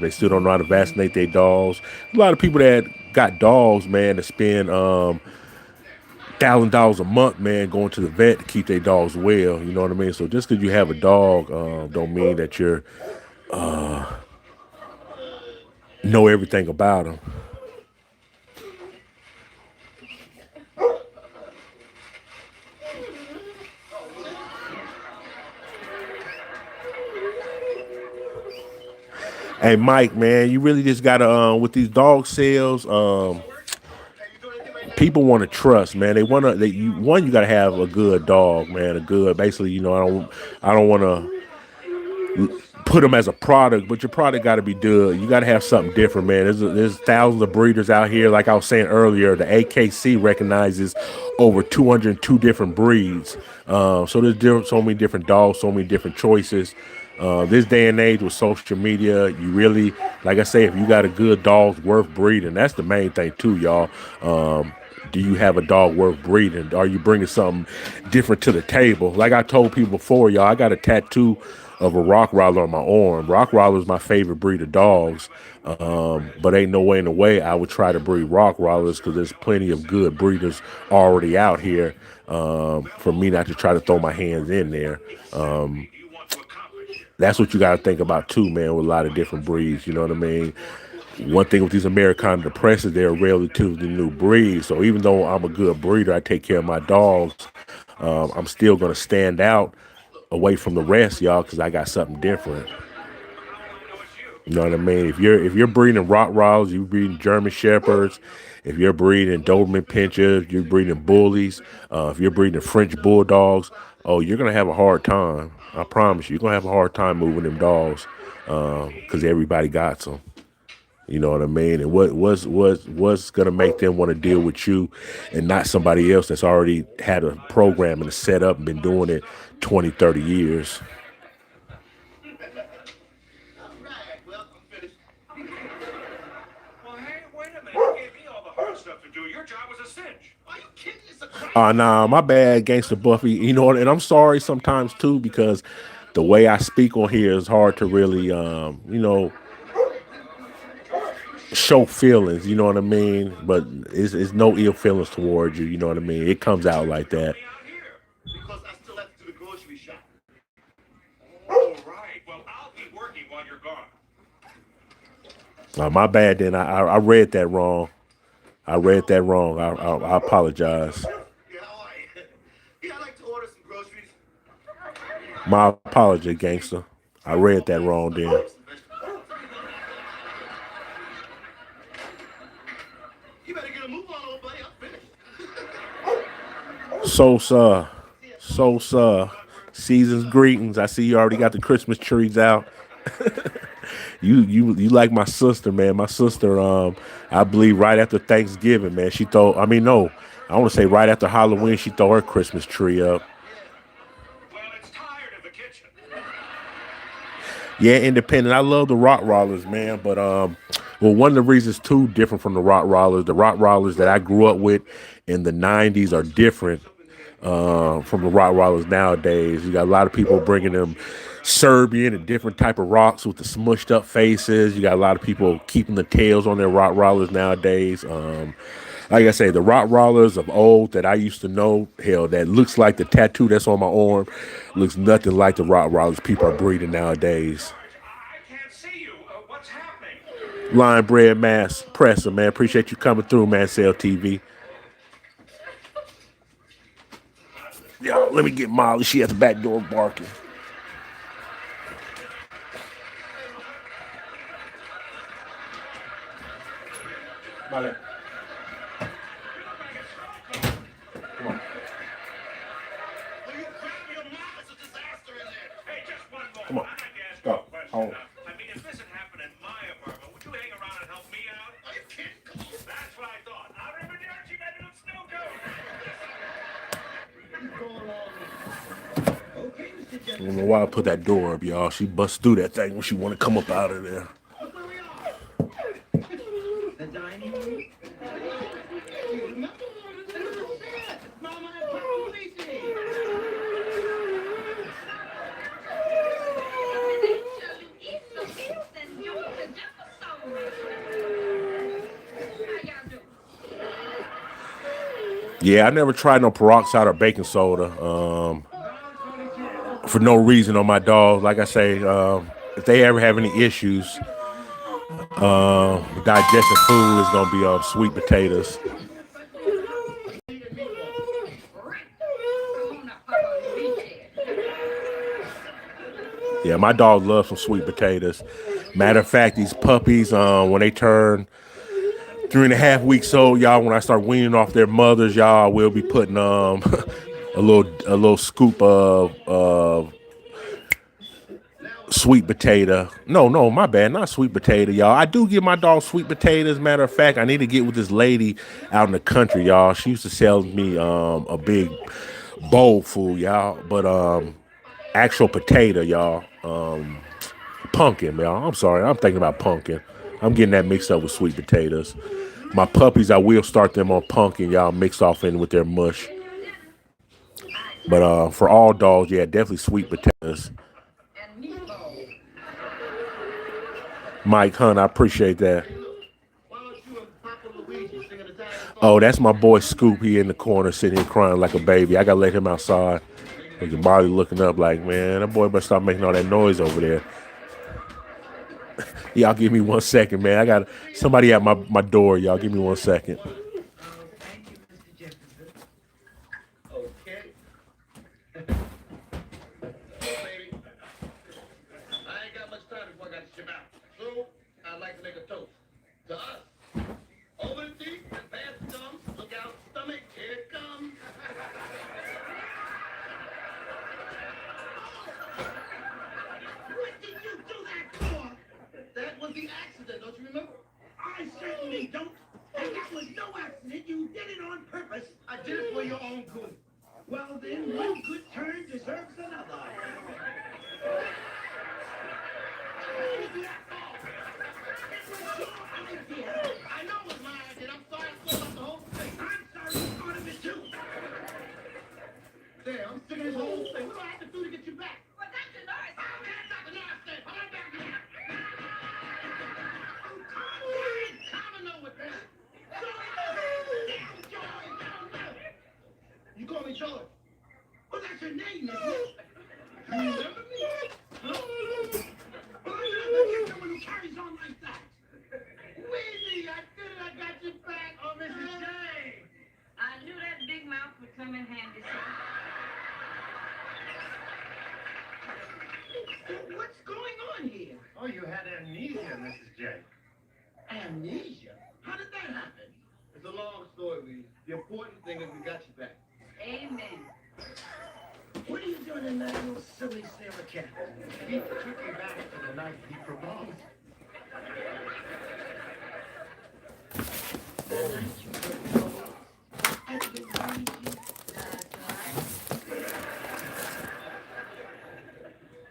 Speaker 1: They still don't know how to vaccinate their dogs. A lot of people that got dogs, man, that spend $1,000 a month, man, going to the vet to keep their dogs well. You know what I mean? So just because you have a dog, don't mean that you're know everything about them. Hey, Mike, man, you really just gotta with these dog sales. People want to trust, man. They want to. You gotta have a good dog, man. Basically, I don't want to put them as a product, but your product got to be good. You got to have something different, man. There's thousands of breeders out here. Like I was saying earlier, the AKC recognizes over 202 different breeds. So there's so many different dogs, so many different choices. This day and age with social media, you really, like I say, if you got a good dog worth breeding, that's the main thing too, y'all. Do you have a dog worth breeding? Are you bringing something different to the table? Like I told people before, y'all, I got a tattoo of a Rottweiler on my arm. Rottweiler is my favorite breed of dogs, but ain't no way in the way I would try to breed Rottweilers because there's plenty of good breeders already out here for me not to try to throw my hands in there. That's what you got to think about too, man, with a lot of different breeds. You know what I mean? One thing with these Americane da Presa, they're a relatively new breed. So even though I'm a good breeder, I take care of my dogs, I'm still going to stand out away from the rest, y'all, because I got something different. You know what I mean? If you're breeding Rottweilers, you're breeding German Shepherds. If you're breeding Doberman Pinschers, you're breeding Bullies. If you're breeding French Bulldogs, oh, you're gonna have a hard time. I promise you, you're gonna have a hard time moving them dogs because everybody got some. You know what I mean? And what's gonna make them want to deal with you and not somebody else that's already had a program and a setup and been doing it 20, 30 years?
Speaker 5: All right, well, I'm finished.
Speaker 3: Well, hey, wait a minute. You gave me all the hard stuff to do. Your job was a cinch.
Speaker 5: Are you kidding? It's a crime.
Speaker 1: Nah, my bad, Gangster Buffy. You know, and I'm sorry sometimes too because the way I speak on here is hard to really, show feelings. You know what I mean? But it's no ill feelings towards you. You know what I mean? It comes out like that.
Speaker 3: Me out here.
Speaker 5: Because I still have to do the grocery shop.
Speaker 3: All right. Well, I'll be working while you're gone.
Speaker 1: My bad. Then I read that wrong. I read that wrong. I apologize.
Speaker 5: Yeah, all right. Yeah, I'd like to order some groceries.
Speaker 1: My apology, Gangster. I read that wrong then.
Speaker 5: You better get a move on, old buddy. I'm finished.
Speaker 1: So, season's greetings. I see you already got the Christmas trees out. You like my sister, man. My sister, I believe right after Thanksgiving, man, she throw. I mean, no, I want to say right after Halloween, she throw her Christmas tree up.
Speaker 3: Well, it's tired of the kitchen.
Speaker 1: Yeah, independent. I love the Rottweilers, man. But well, one of the reasons too different from the Rottweilers that I grew up with in the '90s are different from the Rottweilers nowadays. You got a lot of people bringing them Serbian and different type of rocks with the smushed up faces. You got a lot of people keeping the tails on their Rottweilers nowadays. Like I say, the Rottweilers of old that I used to know, hell, that looks like the tattoo that's on my arm, looks nothing like the Rottweilers people are breeding nowadays.
Speaker 3: I can't see you. What's happening?
Speaker 1: Line Bread Mass Presser, man. Appreciate you coming through, man. Cell TV. Yo, let me get Molly. She at the back door barking. Molly. Come on.
Speaker 5: Will you grab your mom? It's a disaster in there.
Speaker 3: Hey, just one more.
Speaker 1: Come on.
Speaker 3: I'd like to ask
Speaker 1: Go.
Speaker 3: you a question.
Speaker 1: Home.
Speaker 3: I mean, if this had happened in my apartment, would you hang around and help me out?
Speaker 5: Are you kidding? Come on.
Speaker 3: That's what I thought. I remember she made a little snow cone.
Speaker 1: I don't know why I put that door up, y'all. She busts through that thing when she want to come up out of there.
Speaker 3: The dining room?
Speaker 8: Mama and Papa Luigi.
Speaker 1: Yeah, I never tried no peroxide or baking soda for no reason on my dogs. Like I say, if they ever have any issues with digesting food, it's gonna be sweet potatoes. Yeah, my dog loves some sweet potatoes. Matter of fact, these puppies, when they turn 3.5 weeks old, y'all, when I start weaning off their mothers, y'all, I will be putting a little scoop of sweet potato. No, my bad, not sweet potato, y'all. I do give my dog sweet potatoes. Matter of fact, I need to get with this lady out in the country, y'all. She used to sell me a big bowl full, y'all, but actual potato, y'all. Pumpkin, y'all. I'm sorry, I'm thinking about pumpkin. I'm getting that mixed up with sweet potatoes. My puppies, I will start them on pumpkin, y'all, mixed off in with their mush. But for all dogs, yeah, definitely sweet potatoes. Mike Hunt, I appreciate that.
Speaker 5: Why don't you and Papa Luigi sing an Italian song?
Speaker 1: Oh, that's my boy Scoop. He in the corner sitting here crying like a baby. I gotta let him outside. Look at Molly looking up like, man, that boy better stop making all that noise over there. Y'all give me 1 second, man. I got somebody at my door. Y'all give me 1 second.
Speaker 3: Oh, thank you, Mr. Jefferson.
Speaker 5: Okay. Baby, I ain't got much time before I got to ship out. So, I'd like to make a toast. To us. Over the deep and past the gums. Look out, stomach, here it comes. What did you do that for? That was the accident, don't you remember?
Speaker 3: I certainly don't. And that was no accident. You did it on purpose.
Speaker 5: I did it for your own good.
Speaker 3: Well, then, one good turn deserves another. What did you do that for? It was your idea.
Speaker 5: I know it was my idea. I'm sorry I thought about the whole thing.
Speaker 3: I'm sorry you thought of it, too.
Speaker 5: There, I'm sick of this whole thing. What do I have to do to get you back?
Speaker 6: Well, Dr. Norris,
Speaker 5: How can I stop the nonsense? Hold on back here. Calm and know with that. You call me George.
Speaker 3: Well, that's your name, isn't it?
Speaker 5: You remember me?
Speaker 3: Well, I'm not looking at someone who carries on like that.
Speaker 5: Weezy, I did it. I got you back. Oh, Mrs. J.
Speaker 6: I knew that big mouth would come in handy.
Speaker 3: What's going on here?
Speaker 5: Oh, you had amnesia, Mrs. J.
Speaker 3: Amnesia? How did that happen?
Speaker 5: It's a long story, Weezy. The important thing is we got you back.
Speaker 6: Amen.
Speaker 3: What are you doing in that little silly sailor cap?
Speaker 5: He took me back to the night he proposed.
Speaker 3: The night you proposed? At the Luigi?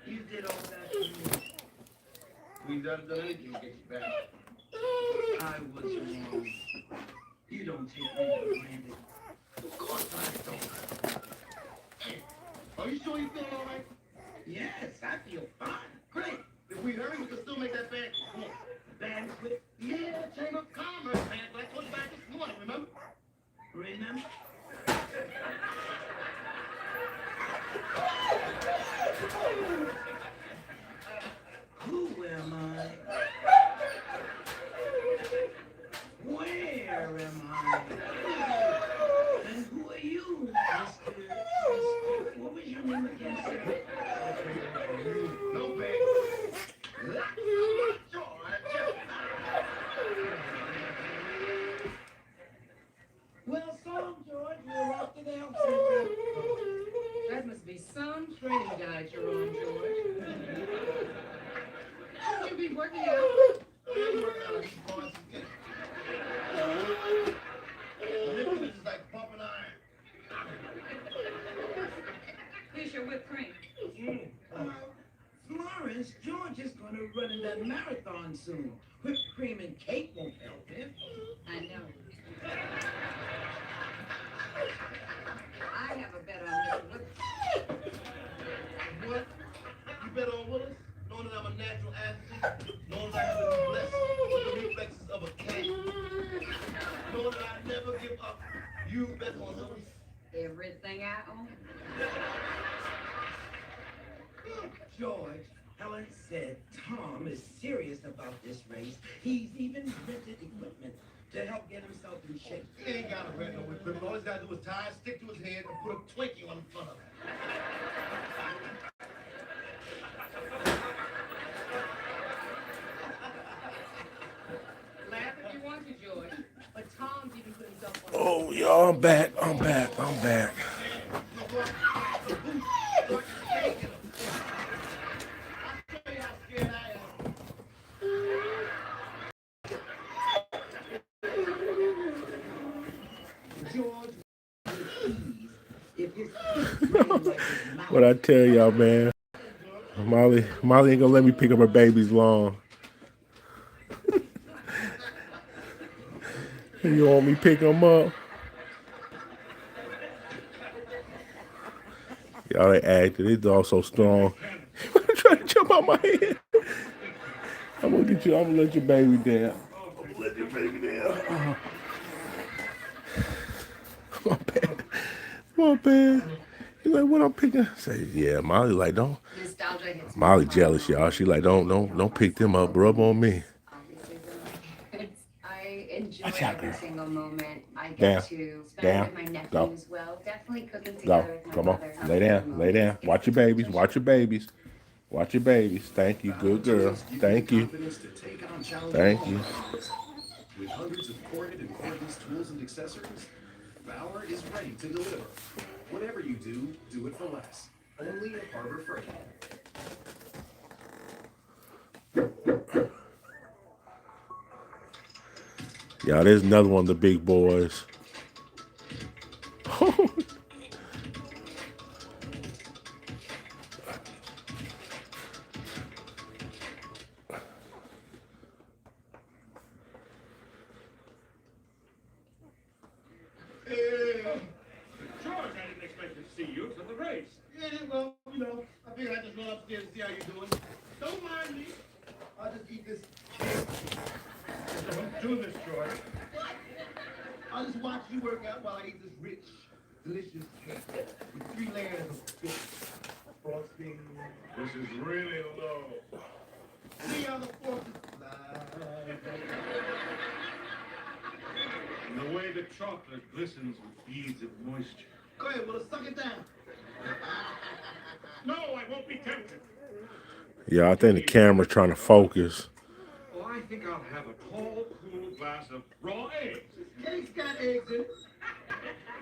Speaker 3: You did all that for me.
Speaker 5: We've done anything to get you back.
Speaker 3: I was wrong. You don't take me for granted. Of course I don't.
Speaker 5: Are you sure you feel all right?
Speaker 3: Yes, I feel fine.
Speaker 5: Great. If we hurry, we can still make that banquet. Come on.
Speaker 3: Banquet?
Speaker 5: Yeah, Chamber of Commerce banquet. I told you about this morning, remember?
Speaker 3: Remember? Who am I? Where am I? And who are you, Mr. What was your name again, sir?
Speaker 5: No, babe.
Speaker 3: Well, Psalm George, we're off to the help center.
Speaker 8: That must be some training diet you're on, George. Should you be working out?
Speaker 5: I'm working out these boys. Lifting is like pumping iron.
Speaker 8: Here's your whipped cream.
Speaker 3: Florence, George is going to run in that marathon soon. Whipped cream and cake won't help him.
Speaker 8: I know. I have a bet on Mr. Whipped.
Speaker 5: What? You bet on Willis? Knowing that I'm a natural athlete? Knowing that I have been blessed with the reflexes of a cat? Knowing that I never give up? You bet on Willis?
Speaker 8: Everything I own.
Speaker 3: George, Helen said Tom is serious about this race. He's even rented equipment to help get himself in shape.
Speaker 5: He ain't got to rent no equipment. All he's got to do is tie a stick to his head and put a Twinkie on the front of it.
Speaker 8: Laugh if you want to, George. But Tom's even put himself on.
Speaker 1: Oh, y'all, I'm back. What I tell y'all, man, Molly ain't gonna let me pick up her babies long. You want me to pick them up? Y'all ain't acting. This dog so strong. Trying to jump out my head. I'm gonna get gonna let your baby down. I'm gonna let your baby down. My bad. My bad. He like, what I'm picking? I say, yeah, Molly like, don't.
Speaker 6: Nostalgia hits me
Speaker 1: Molly
Speaker 6: hard.
Speaker 1: jealous, y'all. She like, don't pick them up. Rub on me.
Speaker 6: Obviously, I enjoy
Speaker 1: Watch out,
Speaker 6: every
Speaker 1: girl.
Speaker 6: single moment I get
Speaker 1: Down.
Speaker 6: to spend
Speaker 1: Down.
Speaker 6: with my
Speaker 1: Go.
Speaker 6: nephews. Well, definitely cooking
Speaker 1: Go.
Speaker 6: together with my
Speaker 1: Come on.
Speaker 6: mother.
Speaker 1: Lay down. Lay down. Watch your babies. Watch your babies. Watch your babies. Thank you. Good girl. Thank you. Thank you.
Speaker 9: With hundreds of corded and cordless tools and accessories, Bauer is ready to deliver. Whatever you do it for less. Only at Harbor Freight.
Speaker 1: Y'all, there's another one of the big boys.
Speaker 5: George, I didn't expect to see you for the race. Yeah, well, I figured I'd just run upstairs and see how you're doing. Don't mind me. I'll just eat this cake. Don't do this, George. What? I'll just watch you work out while I eat this rich, delicious cake with 3 layers of good frosting. This is really low. See how the forces slide. And the way the chocolate glistens with beads of moisture. Go ahead, well, suck it down. No, I won't be tempted.
Speaker 1: Yeah, I think the camera's trying to focus.
Speaker 5: Oh, I think I'll have a tall, cool glass of raw eggs. This cake's got eggs in it.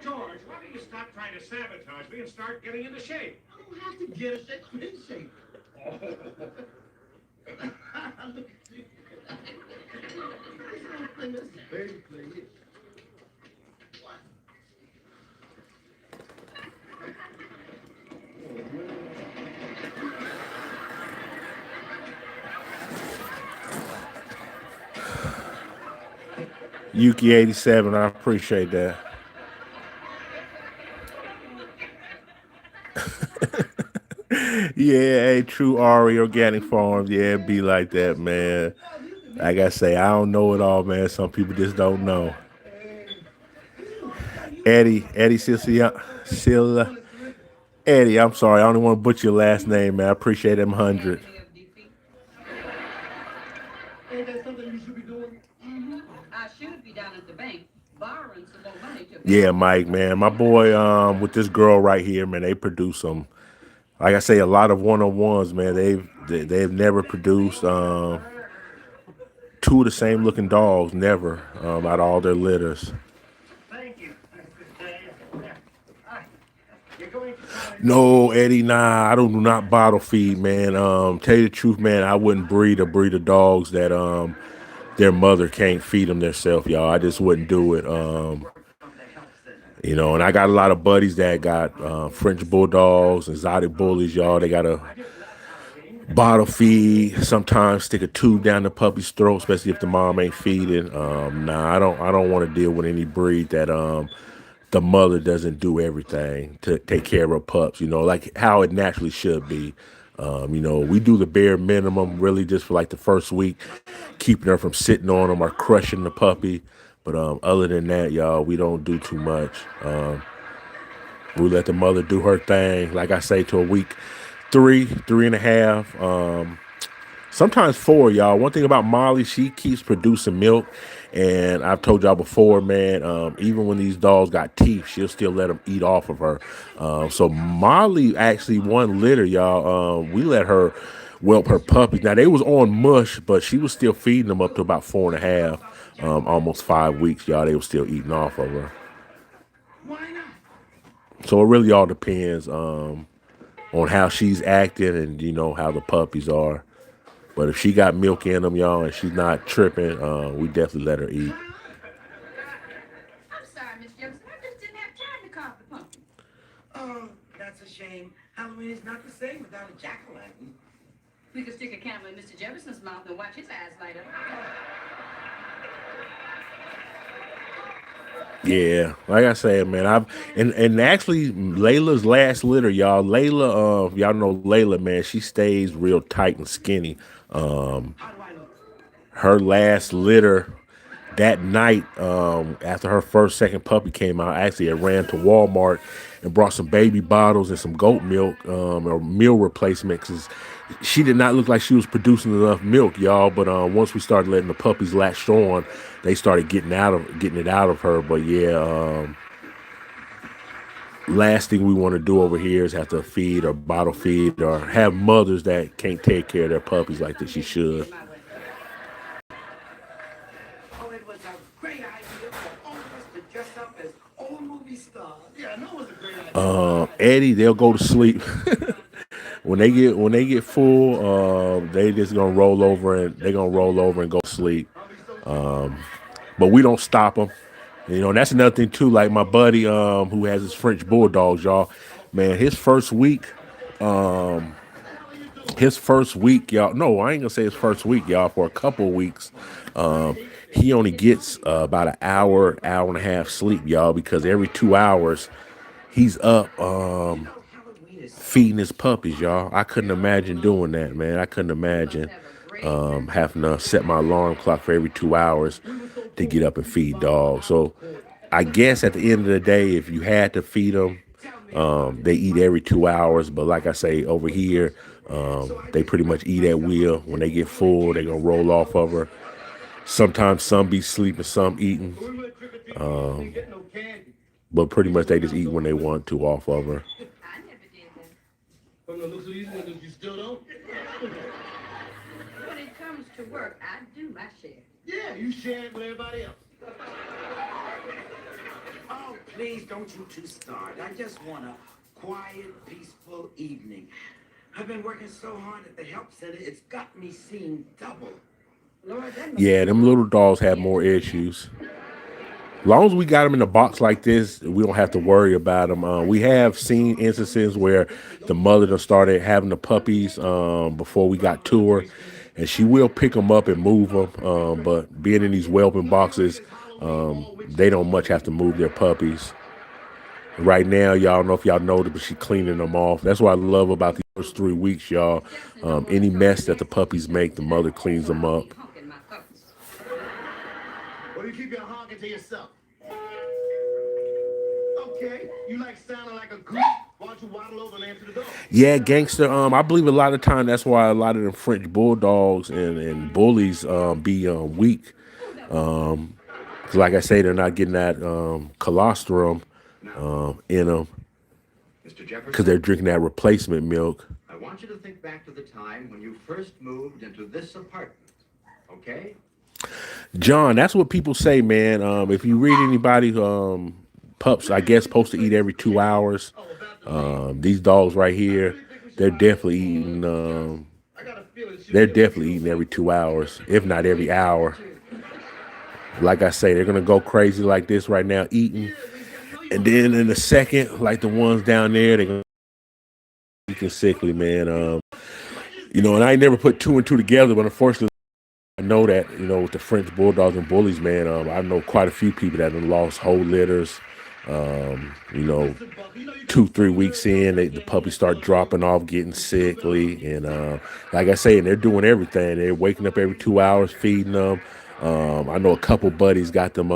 Speaker 5: George, why don't you stop trying to sabotage me and start getting into shape? I don't have to get a shape. I'm in shape. Oh. Look at you. This is baby play.
Speaker 1: Yuki 87, I appreciate that. Yeah, a true Ari Organic Farms. Yeah, it be like that, man. Like I say, I don't know it all, man. Some people just don't know. Eddie Silla. Eddie, I'm sorry. I don't want to butcher your last name, man. I appreciate them 100.
Speaker 8: Ain't that something you should be doing? I should be down at the bank borrowing some more money to.
Speaker 1: Yeah, Mike, man. My boy, with this girl right here, man, they produce some. Like I say, a lot of one-on-ones, man. They've never produced 2 of the same looking dogs, never, out of all their litters.
Speaker 3: Thank you, Mr. Dave. You're going to try to...
Speaker 1: No, Eddie, nah, I do not bottle feed, man. Tell you the truth, man, I wouldn't breed a breed of dogs that their mother can't feed them themselves, y'all. I just wouldn't do it. And I got a lot of buddies that got French bulldogs, exotic bullies, y'all. They got a bottle feed, sometimes stick a tube down the puppy's throat, especially if the mom ain't feeding. Nah, I don't want to deal with any breed that the mother doesn't do everything to take care of her pups, like how it naturally should be. We do the bare minimum, really, just for like the first week, keeping her from sitting on them or crushing the puppy. But other than that, y'all, we don't do too much. We let the mother do her thing. Like I say, to a week, 3.5. Sometimes 4, y'all. One thing about Molly, she keeps producing milk. And I've told y'all before, man, even when these dogs got teeth, she'll still let them eat off of her. So Molly actually, one litter, y'all, we let her whelp her puppies. Now, they was on mush, but she was still feeding them up to about 4.5, almost 5 weeks, y'all. They were still eating off of her.
Speaker 5: Why not?
Speaker 1: So it really all depends on how she's acting and, how the puppies are. But if she got milk in them, y'all, and she's not tripping, we definitely let her eat.
Speaker 6: I'm sorry, Miss Jefferson. I just didn't have time to carve the pumpkin.
Speaker 3: Oh, that's a shame. Halloween is not the same without a jack-o'-lantern.
Speaker 6: We could stick a candle in Mr. Jefferson's mouth and watch his eyes light up.
Speaker 1: Yeah, like I said, man, and actually Layla's last litter, y'all. Layla, y'all know Layla, man. She stays real tight and skinny.
Speaker 3: How do I look?
Speaker 1: her last litter that night, after her first, second puppy came out, actually I ran to Walmart and brought some baby bottles and some goat milk, or meal replacement, because she did not look like she was producing enough milk, y'all. But once we started letting the puppies latch on, they started getting it out of her. But yeah, last thing we want to do over here is have to feed or bottle feed or have mothers that can't take care of their puppies like that she should.
Speaker 3: Oh, it was a great idea for all of us to dress up as old movie stars.
Speaker 5: Yeah, I know it was a great idea.
Speaker 1: Eddie, they'll go to sleep. When they get full, they just gonna roll over and go to sleep. But we don't stop them. You know, and that's another thing too. Like my buddy, who has his French bulldogs, y'all. Man, his first week, y'all. No, I ain't gonna say his first week, y'all. For a couple of weeks, he only gets about an hour and a half sleep, y'all, because every 2 hours he's up feeding his puppies, y'all. I couldn't imagine doing that, man. I couldn't imagine having to set my alarm clock for every 2 hours to get up and feed dogs. So I guess at the end of the day, if you had to feed them, they eat every 2 hours. But like I say, over here, they pretty much eat at will. When they get full, they're going to roll off of her. Sometimes some be sleeping, some eating. But pretty much they just eat when they want to off of her.
Speaker 6: I never did that.
Speaker 5: From the looks of these niggas, you still don't?
Speaker 6: When it comes to work, I do my share.
Speaker 5: Yeah, you share it with everybody else.
Speaker 3: Oh, please don't you two start. I just want a quiet, peaceful evening. I've been working so hard at the help center, it's got me seeing double. Lord, that must
Speaker 1: Yeah, them little dogs have more issues. As long as we got them in a box like this, we don't have to worry about them. We have seen instances where the mother done started having the puppies before we got to her, and she will pick them up and move them. But being in these whelping boxes, they don't much have to move their puppies. Right now, y'all know if y'all noticed, but she cleaning them off. That's what I love about these first 3 weeks, y'all. Any mess that the puppies make, the mother cleans them up.
Speaker 6: Honking my puppies.
Speaker 5: Or you keep your honking to yourself. Okay, you like sounding like a goose? Why don't you waddle over and answer the door?
Speaker 1: Yeah, gangster. I believe a lot of time that's why a lot of the French bulldogs and bullies be weak. 'Cause like I say, they're not getting that colostrum in them
Speaker 10: Mr.
Speaker 1: because
Speaker 10: Jefferson,
Speaker 1: they're drinking that replacement milk.
Speaker 10: I want you to think back to the time when you first moved into this apartment, okay?
Speaker 1: John, that's what people say, man. If you read anybody, pups, I guess, supposed to eat every 2 hours. These dogs right here, they're definitely eating. They're definitely eating every 2 hours, if not every hour. Like I say, they're gonna go crazy like this right now, eating, and then in a second, like the ones down there, they're gonna be eating sickly, man. And I ain't never put two and two together, but unfortunately, I know that, with the French bulldogs and bullies, man. I know quite a few people that have lost whole litters. You know, 2-3 weeks in, the puppies start dropping off, getting sickly, and like I say, and they're doing everything. They're waking up every 2 hours, feeding them. I know a couple buddies got them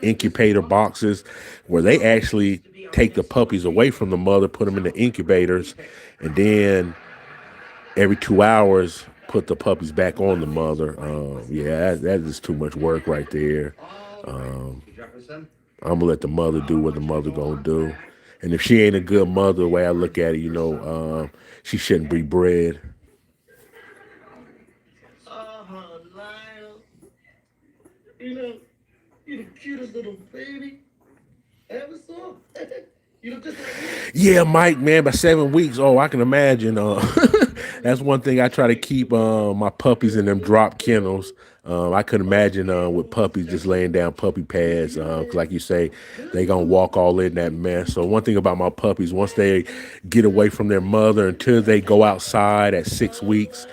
Speaker 1: incubator boxes where they actually take the puppies away from the mother, put them in the incubators, and then every 2 hours put the puppies back on the mother. Yeah, that is too much work right there.
Speaker 10: Mr. Jefferson,
Speaker 1: I'm gonna let the mother do what the mother gonna do. And if she ain't a good mother, the way I look at it, she shouldn't be bred.
Speaker 5: Oh, Lyle. You're the cutest little baby I ever saw. You look just like me.
Speaker 1: Yeah, Mike, man, by 7 weeks, I can imagine. That's one thing I try to keep my puppies in them drop kennels. I could imagine with puppies just laying down puppy pads. 'Cause like you say, they gonna walk all in that mess. So one thing about my puppies, once they get away from their mother until they go outside at 6 weeks,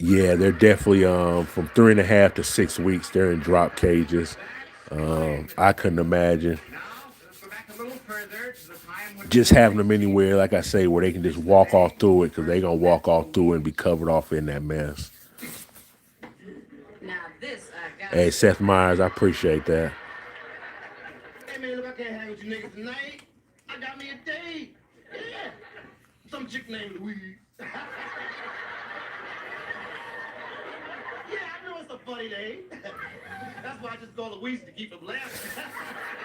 Speaker 1: yeah, they're definitely from 3.5 to 6 weeks. They're in drop cages. I couldn't imagine
Speaker 10: now, let's go back a little further to the time when...
Speaker 1: just having them anywhere, like I say, where they can just walk all through it, because they gonna walk all through it and be covered off in that mess. Hey, Seth Myers, I appreciate that.
Speaker 5: Hey man, look, I can't hang with you niggas tonight. I got me a date. Yeah. Some chick named Louise. Yeah, I know it's a funny name. That's why I just call Louise to keep him laughing.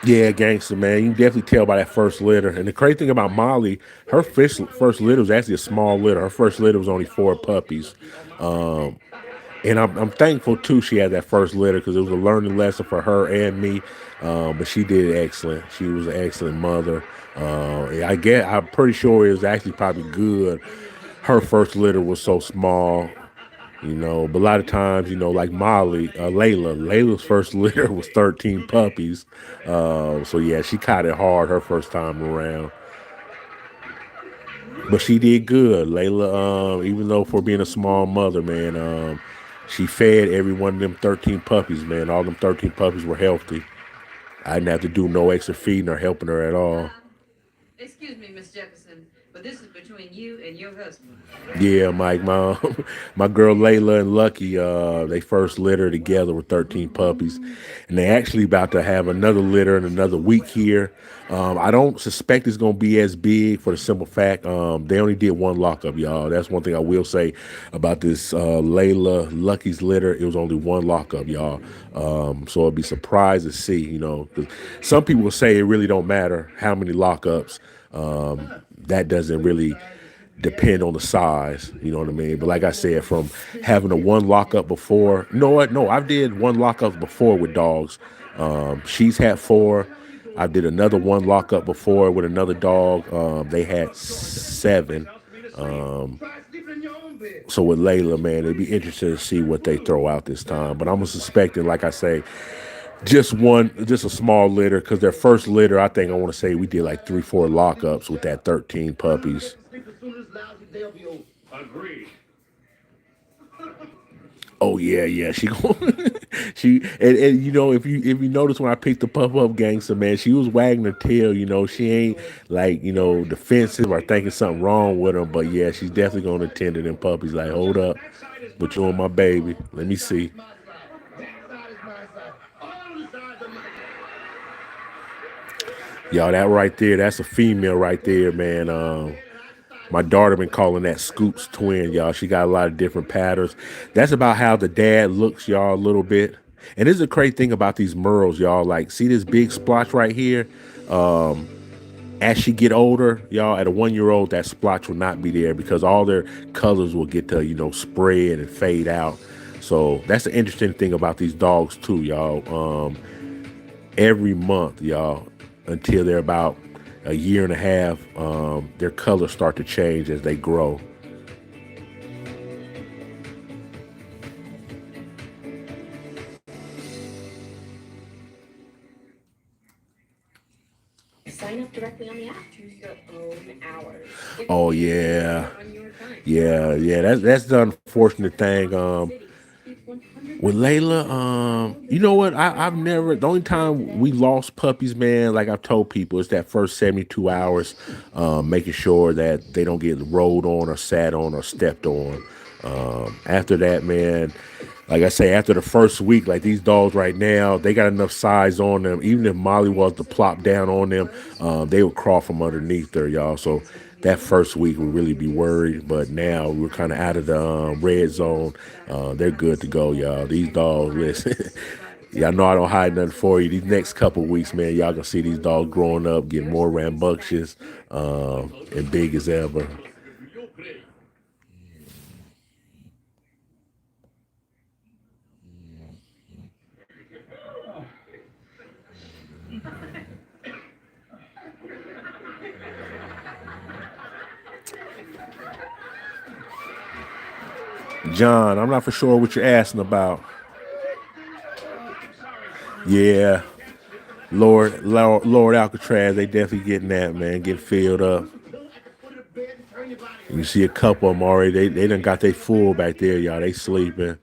Speaker 1: Yeah, gangster, man. You can definitely tell by that first litter. And the crazy thing about Molly, her first litter was actually a small litter. Her first litter was only 4 puppies. And I'm thankful, too, she had that first litter because it was a learning lesson for her and me. But she did excellent. She was an excellent mother. I'm pretty sure it was actually probably good. Her first litter was so small. But a lot of times, like Layla's first litter was 13 puppies. So yeah, she caught it hard her first time around, but she did good. Layla, even though for being a small mother, man, she fed every one of them 13 puppies, man. All them 13 puppies were healthy. I didn't have to do no extra feeding or helping her at all.
Speaker 6: Excuse me, Miss Jefferson, but this is between you and your husband.
Speaker 1: Yeah, Mike, my girl Layla and Lucky, they first litter together with 13 puppies, and they actually about to have another litter in another week here. I don't suspect it's gonna be as big for the simple fact they only did 1 lockup, y'all. That's one thing I will say about this Layla Lucky's litter. It was only 1 lockup, y'all. So I'd be surprised to see, 'cause some people will say it really don't matter how many lockups. That doesn't really depend on the size, you know what I mean? But like I said, from having a 1 lockup before, you know what? No, I've did 1 lockup before with dogs. She's had 4. I did another 1 lockup before with another dog. They had 7. So with Layla, man, it'd be interesting to see what they throw out this time. But I'm suspecting, like I say, just a small litter, because their first litter, I think I want to say we did like 3-4 lockups with that 13 puppies.
Speaker 5: Agreed.
Speaker 1: Oh yeah, she she and if you notice when I picked the pup up, gangster, man, she was wagging her tail. She ain't like defensive or thinking something wrong with them, but yeah, she's definitely gonna tend to them puppies. Like, hold up, but you on my baby? Let me see. Y'all, that right there, that's a female right there, man. My daughter been calling that Scoop's twin, y'all. She got a lot of different patterns. That's about how the dad looks, y'all, a little bit. And this is a great thing about these Merles, y'all. Like, see this big splotch right here? As she get older, y'all, at a 1-year-old, that splotch will not be there because all their colors will get to, spread and fade out. So that's the interesting thing about these dogs, too, y'all. Every month, y'all, until they're about a year and a half, their colors start to change as they grow.
Speaker 7: Sign up directly on the app. Choose your own hours.
Speaker 1: Oh yeah, yeah. That's the unfortunate thing. With Layla, you know what? I've never. The only time we lost puppies, man, like I've told people, is that first 72 hours, making sure that they don't get rolled on or sat on or stepped on. After that, man, like I say, after the first week, like these dogs right now, they got enough size on them. Even if Molly was to plop down on them, they would crawl from underneath her, y'all. So that first week would really be worried. But now we're kind of out of the red zone. They're good to go, y'all. These dogs, listen. Y'all know I don't hide nothing for you. These next couple weeks, man, y'all gonna see these dogs growing up, getting more rambunctious, and big as ever. John, I'm not for sure what you're asking about. Yeah, Lord Alcatraz, they definitely getting that, man, getting filled up. You see a couple of them already. They done got they full back there, y'all. They sleeping.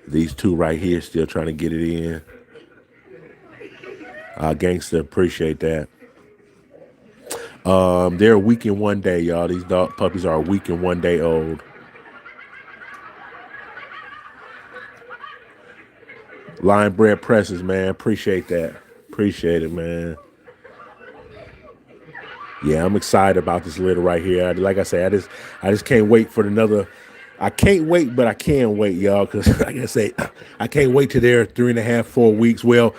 Speaker 1: These 2 right here still trying to get it in. Gangster, appreciate that. They're a week and 1 day, y'all. These dog puppies are a week and 1 day old. Lion Bread Presses, man. Appreciate that. Appreciate it, man. Yeah, I'm excited about this litter right here. Like I say, I just can't wait for another. I can't wait, but I can wait, y'all, because like I say, I can't wait till they're 3.5, 4 weeks. Well,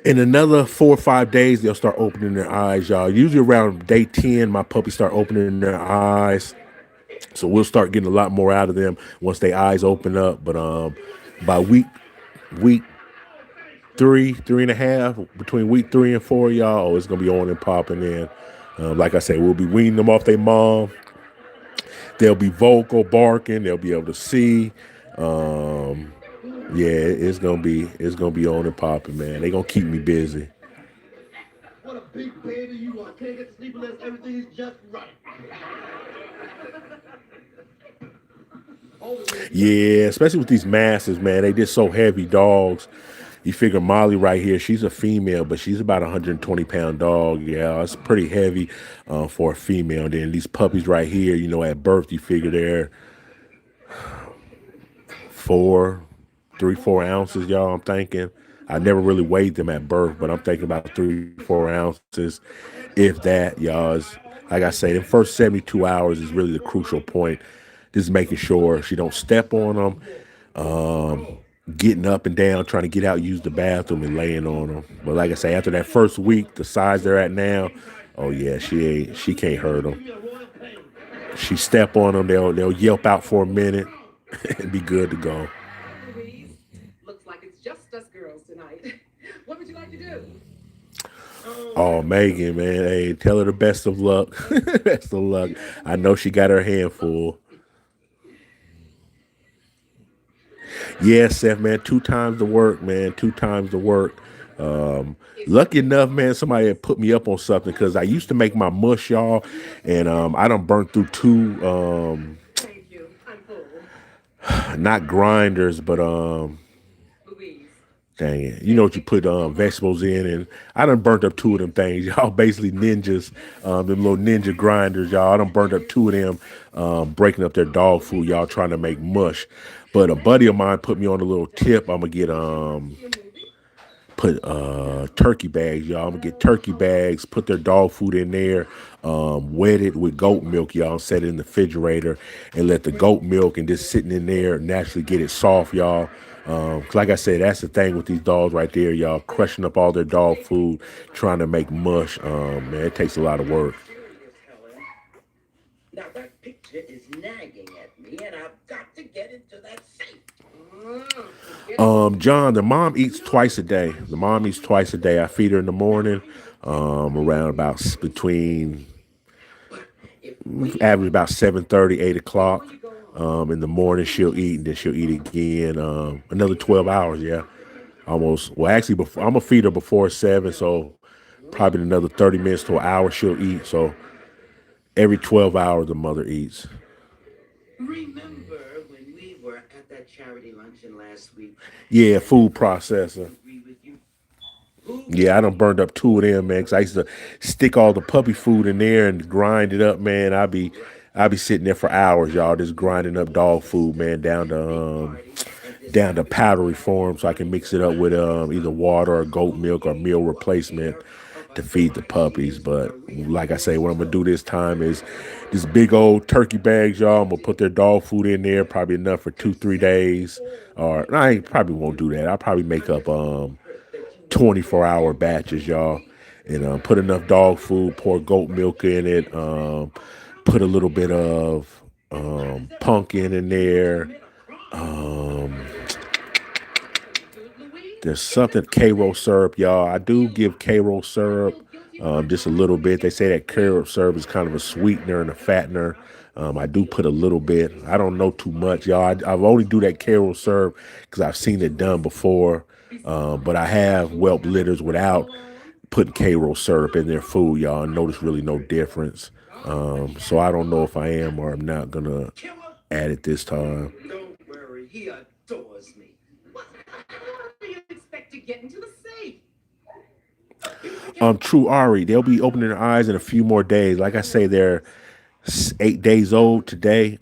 Speaker 1: in another 4 or 5 days, they'll start opening their eyes, y'all. Usually around day 10, my puppies start opening their eyes. So we'll start getting a lot more out of them once their eyes open up. But by week 3.5, between week 3 and 4, y'all, oh, it's gonna be on and popping in. Like I say, we'll be weaning them off their mom. They'll be vocal, barking. They'll be able to see. Um, yeah, it's gonna be on and popping, man. They gonna keep me busy.
Speaker 5: What a big baby you are. Can't get to sleep unless everything is just right.
Speaker 1: Yeah, especially with these masses, man. They just so heavy dogs. You figure Molly right here, she's a female, but she's about a 120-pound dog. Yeah, it's pretty heavy for a female. And then these puppies right here, at birth, you figure they're 4 3 4 ounces, y'all. I'm thinking. I never really weighed them at birth, but I'm thinking about 3 4 ounces, if that, y'all. Like I say, the first 72 hours is really the crucial point. Just making sure she don't step on them, getting up and down, trying to get out, use the bathroom, and laying on them. But like I say, after that first week, the size they're at now, oh yeah, she can't hurt them. She step on them, they'll yelp out for a minute and be good to go.
Speaker 8: Louise, looks like it's just us girls tonight. What would you like to do?
Speaker 1: Oh, Megan, man, hey, tell her the best of luck. Best of luck. I know she got her hand full. Yeah, Seth, man, 2 times the work, man, 2 times the work. Um, Lucky enough, man, somebody had put me up on something because I used to make my mush, y'all, and I done burnt through two,
Speaker 8: Thank you. I'm full.
Speaker 1: not grinders, but
Speaker 8: Louise.
Speaker 1: dang it, you know what you put vegetables in, and I done burnt up 2 of them things, y'all. Basically ninjas, them little ninja grinders, y'all. I done burnt up 2 of them, breaking up their dog food, y'all, trying to make mush. But a buddy of mine put me on a little tip. I'm gonna get put turkey bags, y'all. I'm gonna get turkey bags, put their dog food in there, wet it with goat milk, y'all, set it in the refrigerator and let the goat milk and just sitting in there naturally get it soft, y'all. 'Cause like I said, that's the thing with these dogs right there, y'all, crushing up all their dog food, trying to make mush. Man, it takes a lot of work.
Speaker 3: Now that picture is nagging at me, and I've got to get into that safe.
Speaker 1: John, the mom eats twice a day. The mom eats twice a day. I feed her in the morning, around about between average about 7:30, 8 o'clock. In the morning she'll eat, and then she'll eat again. Another 12 hours, yeah. Almost. Well, actually, before I'm gonna feed her before 7, so probably another 30 minutes to an hour she'll eat. So every 12 hours the mother eats.
Speaker 3: Remember when we were at that charity luncheon last week?
Speaker 1: Yeah, food processor.
Speaker 3: Agree with you.
Speaker 1: Yeah, I done burned up 2 of them, man. 'Cause I used to stick all the puppy food in there and grind it up, man. I be sitting there for hours, y'all, just grinding up dog food, man, down to powdery form, so I can mix it up with either water or goat milk or meal replacement to feed the puppies. But like I say, what I'm gonna do this time is this big old turkey bags, y'all. I'm gonna put their dog food in there, probably enough for 2 3 days. Or I probably won't do that. I'll probably make up 24-hour batches, y'all, and put enough dog food, pour goat milk in it, put a little bit of pumpkin in there. Um, there's something K-roll syrup, y'all. I do give K-roll syrup, just a little bit. They say that K-roll syrup is kind of a sweetener and a fattener. I do put a little bit. I don't know too much, y'all. I've only do that K-roll syrup because I've seen it done before. But I have whelp litters without putting K-roll syrup in their food, y'all, and notice really no difference. So I don't know if I am or I'm not gonna add it this time.
Speaker 3: Don't worry, he adores me. What do you expect to get into the safe?
Speaker 1: True Ari, they'll be opening their eyes in a few more days. Like I say, they're 8 days old today.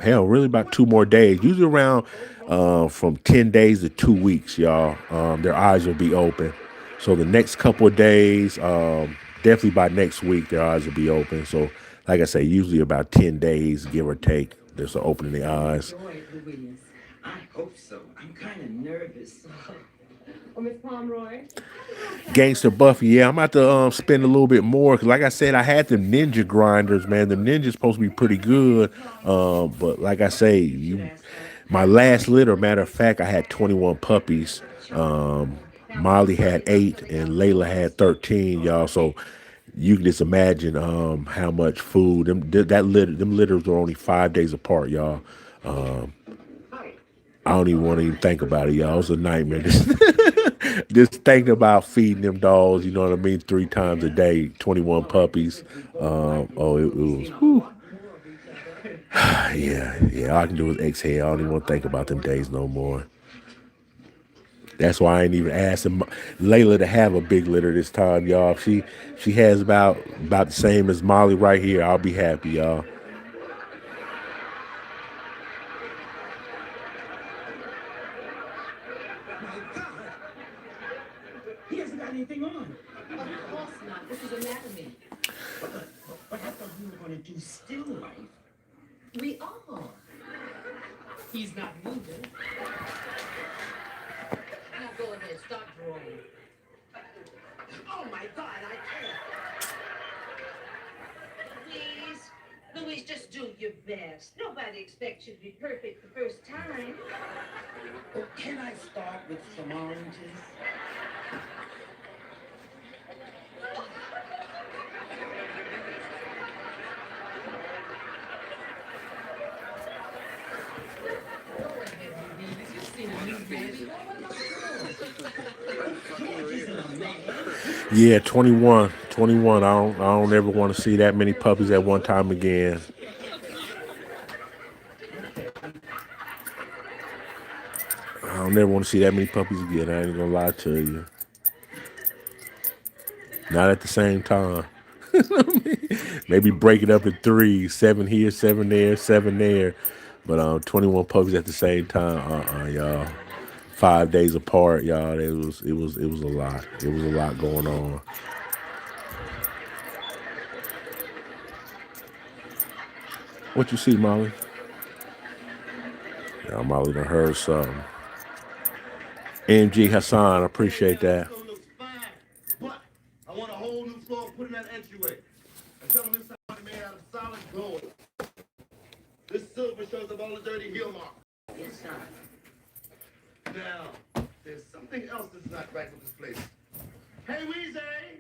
Speaker 1: hell, really about 2 more days. Usually around from 10 days to 2 weeks, y'all. Their eyes will be open. So the next couple of days, definitely by next week, their eyes will be open. So, like I say, usually about 10 days, give or take, there's an opening the eyes.
Speaker 3: Enjoy it, Louise. I hope so. I'm kind of nervous. Oh, Miss Pomeroy?
Speaker 1: Gangster Buffy, yeah, I'm about to spend a little bit more because, like I said, I had them ninja grinders, man. The ninjas supposed to be pretty good, but like I say, my last litter. Matter of fact, I had 21 puppies. Molly had 8, and Layla had 13, y'all. So you can just imagine how much food them litters were only 5 days apart, y'all. Um, I don't even want to even think about it, y'all. It was a nightmare. Just thinking about feeding them dogs, you know what I mean, 3 times a day, 21 puppies. It was, whew. Yeah. All I can do is exhale. I don't even want to think about them days no more. That's why I ain't even asking Layla to have a big litter this time, y'all. If she has about the same as Molly right here, I'll be happy, y'all.
Speaker 3: My God! He hasn't got anything on.
Speaker 8: Of course not. This is anatomy.
Speaker 3: But I thought we were going to do still life.
Speaker 8: We are.
Speaker 3: He's not moving.
Speaker 8: Now go ahead, start drawing.
Speaker 3: Oh my God, I can't.
Speaker 8: Louise, just do your best. Nobody expects you to be perfect the first time.
Speaker 3: Oh, can I start with some oranges?
Speaker 8: Go ahead, Louise. You've seen a new baby.
Speaker 1: Yeah, 21. 21. I don't ever want to see that many puppies at one time again. I don't ever want to see that many puppies again. I ain't gonna lie to you. Not at the same time. Maybe break it up in 3, 7 here, 7 there, 7 there. But 21 puppies at the same time. Y'all. 5 days apart, y'all. It was a lot. It was a lot going on. What you see, Molly? Yeah, Molly done heard something. MG Hassan, I appreciate that.
Speaker 5: Looks fine, but I want a whole new floor put in that entryway. And tell them this time made out of solid gold. This silver shows up all the dirty heel marks.
Speaker 3: Yes, sir.
Speaker 5: Now, there's something else that's not right with this place. Hey, Weezy!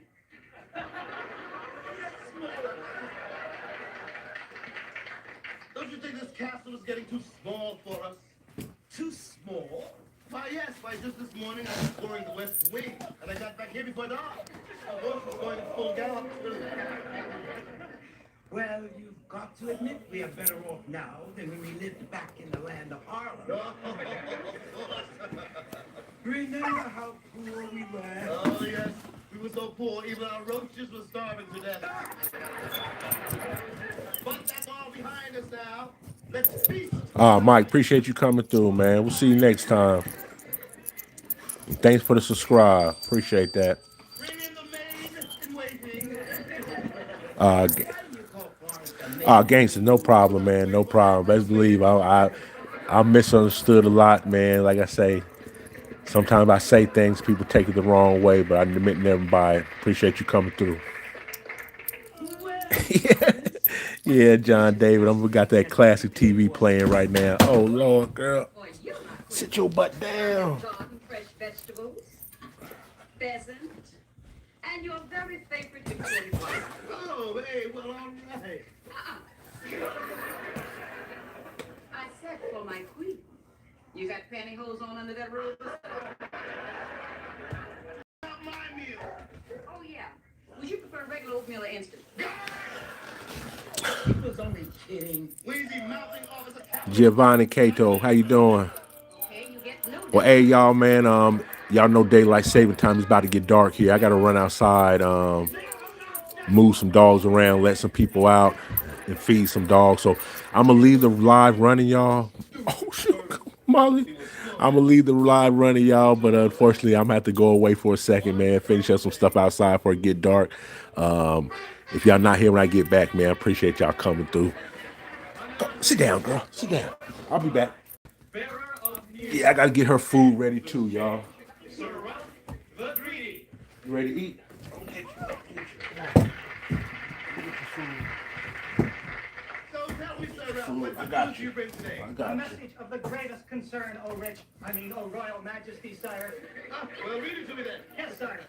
Speaker 5: Don't you think this castle is getting too small for us?
Speaker 3: Too small?
Speaker 5: Why, yes. Why, just this morning I was exploring the West Wing, and I got back here before dark. My horse was going full gallop.
Speaker 3: Well, you've got to admit we are better off now than when we lived back in the land of Harlem. Remember how poor we were?
Speaker 5: Oh, yes. We were so poor, even our roaches were starving to death. But that's all behind us now. Let's feast.
Speaker 1: Mike, appreciate you coming through, man. We'll see you next time. And thanks for the subscribe. Appreciate that.
Speaker 5: Bring in the maid in waiting.
Speaker 1: Gangster, no problem, man. No problem. Best believe I'm misunderstood a lot, man. Like I say, sometimes I say things, people take it the wrong way, but I admit never by it. Appreciate you coming through. Yeah, John David. We got that classic TV playing right now. Oh Lord, girl, sit your butt down.
Speaker 8: Garden fresh vegetables, pheasant, and your very favorite Victoria.
Speaker 5: Oh, hey, well, all right.
Speaker 8: I said for my queen. You got pantyhose on under that robe?
Speaker 5: Not my meal.
Speaker 8: Oh, yeah. Would you prefer regular oatmeal or instant?
Speaker 3: He was only kidding.
Speaker 5: Wheezy mouthing off as a cat.
Speaker 1: Giovanni Cato, how you doing?
Speaker 8: Okay, you get no.
Speaker 1: Well, hey, y'all, man. Y'all know daylight saving time is about to get dark here. I gotta run outside, move some dogs around, let some people out. and feed some dogs. So I'm gonna leave the live running, y'all. Oh shoot, Molly. I'm gonna leave the live running, y'all. But unfortunately, I'm gonna have to go away for a second, man. Finish up some stuff outside before it get dark. Um, if y'all not here when I get back, man, I appreciate y'all coming through. Sit down, girl. Sit down. I'll be back. Yeah, I gotta get her food ready too, y'all. You ready to eat?
Speaker 5: So tell me, sir, what's
Speaker 1: I
Speaker 5: the
Speaker 1: got
Speaker 5: news
Speaker 1: you.
Speaker 5: you bring today?
Speaker 1: I
Speaker 3: A
Speaker 1: got you.
Speaker 3: message of the greatest concern, O Royal Majesty, sire.
Speaker 5: Well, read it to me then.
Speaker 3: Yes, sire.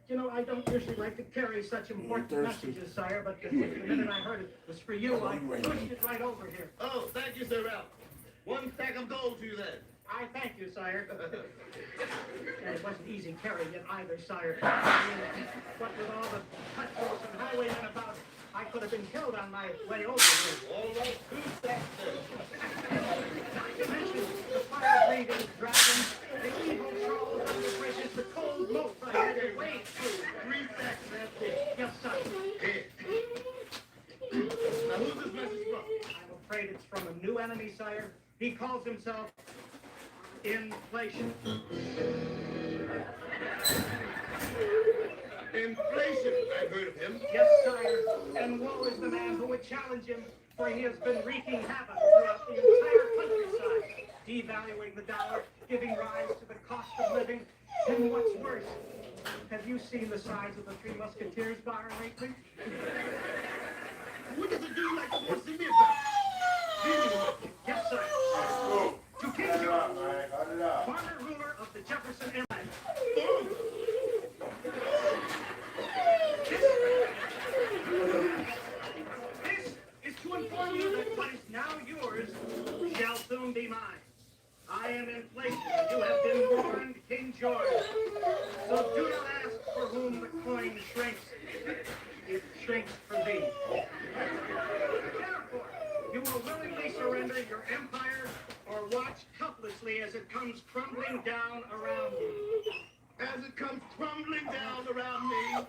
Speaker 3: You know, I don't usually like to carry such important messages, sire, but the minute I heard it was for you, I pushed it right over here.
Speaker 5: Oh, thank you, Sir Ralph. One stack of gold to you then.
Speaker 3: I thank you, sire. And it wasn't easy carrying it either, sire. I mean, what with all the cutthroats and highwaymen about, I could have been killed on my way over here.
Speaker 5: All right, 2 stacks then.
Speaker 3: Not to mention the fire-breathing dragons, the evil trolls on the bridges, the cold moat I had to wade through.
Speaker 5: 3 stacks, that's it.
Speaker 3: Yes, sire.
Speaker 5: Now, who's this message from?
Speaker 3: I'm afraid it's from a new enemy, sire. He calls himself inflation.
Speaker 5: Inflation. I've heard of him.
Speaker 3: Yes, sire. And woe is the man who would challenge him, for he has been wreaking havoc throughout the entire countryside, devaluing the dollar, giving rise to the cost of living, and what's worse, have you seen the size of the Three Musketeers bar lately?
Speaker 5: What does a dude like to want to see me about?
Speaker 3: Yes, sir. To King George, former ruler of the Jefferson Empire. This is to inform you that what is now yours shall soon be mine. I am inflation, and you have been warned, King George. So do not ask for whom the coin shrinks. It shrinks for thee. Therefore, you will willingly surrender your empire or watch helplessly as it comes crumbling down around you.
Speaker 5: As it comes crumbling down around me.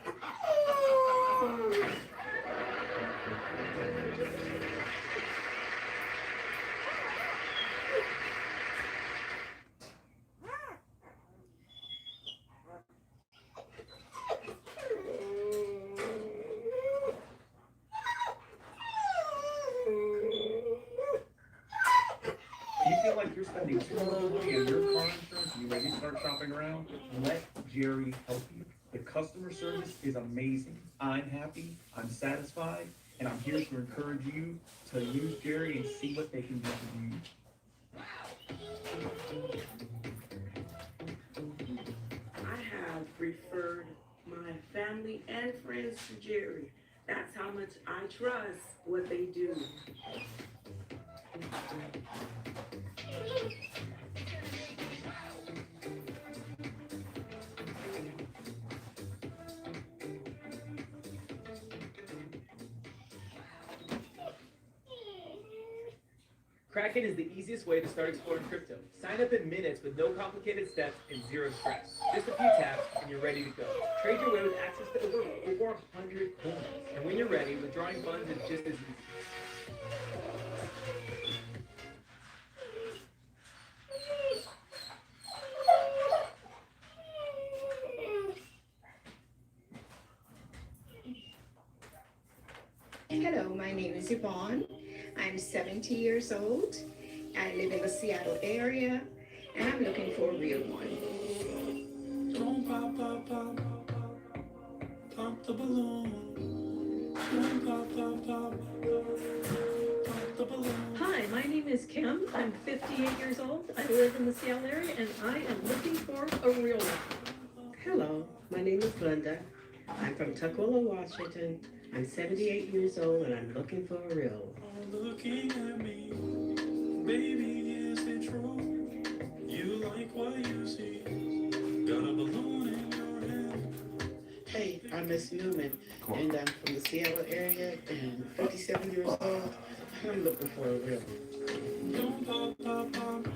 Speaker 11: You feel like you're spending too much money on your car insurance and you ready to start shopping around? Let Jerry help you. The customer service is amazing. I'm happy, I'm satisfied, and I'm here to encourage you to use Jerry and see what they can do for you.
Speaker 12: I have referred my family and friends to Jerry. That's how much I trust what they do.
Speaker 13: Kraken is the easiest way to start exploring crypto. Sign up in minutes with no complicated steps and zero stress. Just a few taps and you're ready to go. Trade your way with access to over 400 coins. And when you're ready, withdrawing funds is just as easy.
Speaker 14: Hello, my name is Yvonne. I'm 70 years old. I live in the Seattle area, and I'm looking for a real one.
Speaker 15: Don't pop, pop, pop, pop, pop, pop the balloon. Don't pop, pop, pop, pop the balloon.
Speaker 16: Hi, my name is Kim. I'm 58 years old. I live in the Seattle area, and I am looking for a real one.
Speaker 17: Hello, my name is Glenda. I'm from Tukwila, Washington. I'm 78 years old, and I'm looking for a real one.
Speaker 15: Looking at me, baby, is it true? You like what you see? Got a balloon in your hand.
Speaker 17: Hey, I'm Miss Newman, and I'm from the Seattle area, and 57 years old. I'm looking for a real one.
Speaker 15: Don't pop, pop, pop,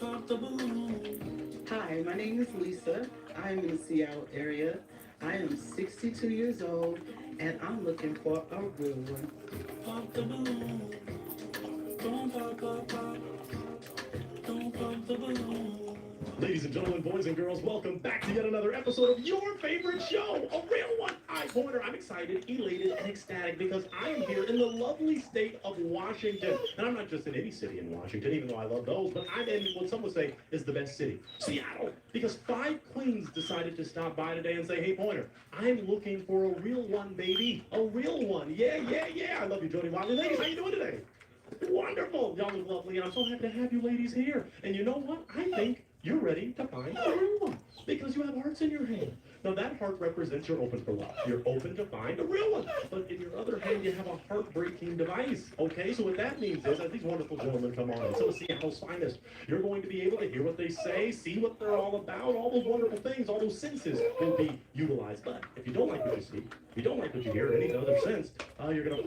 Speaker 15: pop the balloon.
Speaker 17: Hi, my name is Lisa. I'm in the Seattle area. I am 62 years old, and I'm looking for a real one.
Speaker 15: Pop the balloon. Don't pop, pop, pop. Don't pop the balloon.
Speaker 18: Ladies and gentlemen, boys and girls, welcome back to yet another episode of your favorite show, a real one. Hi, Pointer. I'm excited, elated, and ecstatic because I am here in the lovely state of Washington. And I'm not just in any city in Washington, even though I love those, but I'm in what some would say is the best city, Seattle. Because 5 queens decided to stop by today and say, hey, Pointer, I'm looking for a real one, baby. A real one. Yeah, yeah, yeah. I love you, Jody Wiley. Ladies, how you doing today? Wonderful. Y'all look lovely, and I'm so happy to have you ladies here. And you know what? I think you're ready to find a real one because you have hearts in your hand. Now that heart represents you're open for love. You're open to find a real one. But in your other hand, you have a heartbreaking device. Okay, so what that means is, as these wonderful gentlemen come on, and some of Seattle's finest, you're going to be able to hear what they say, see what they're all about, all those wonderful things, all those senses will be utilized. But if you don't like what you see, if you don't like what you hear, any other sense, you're gonna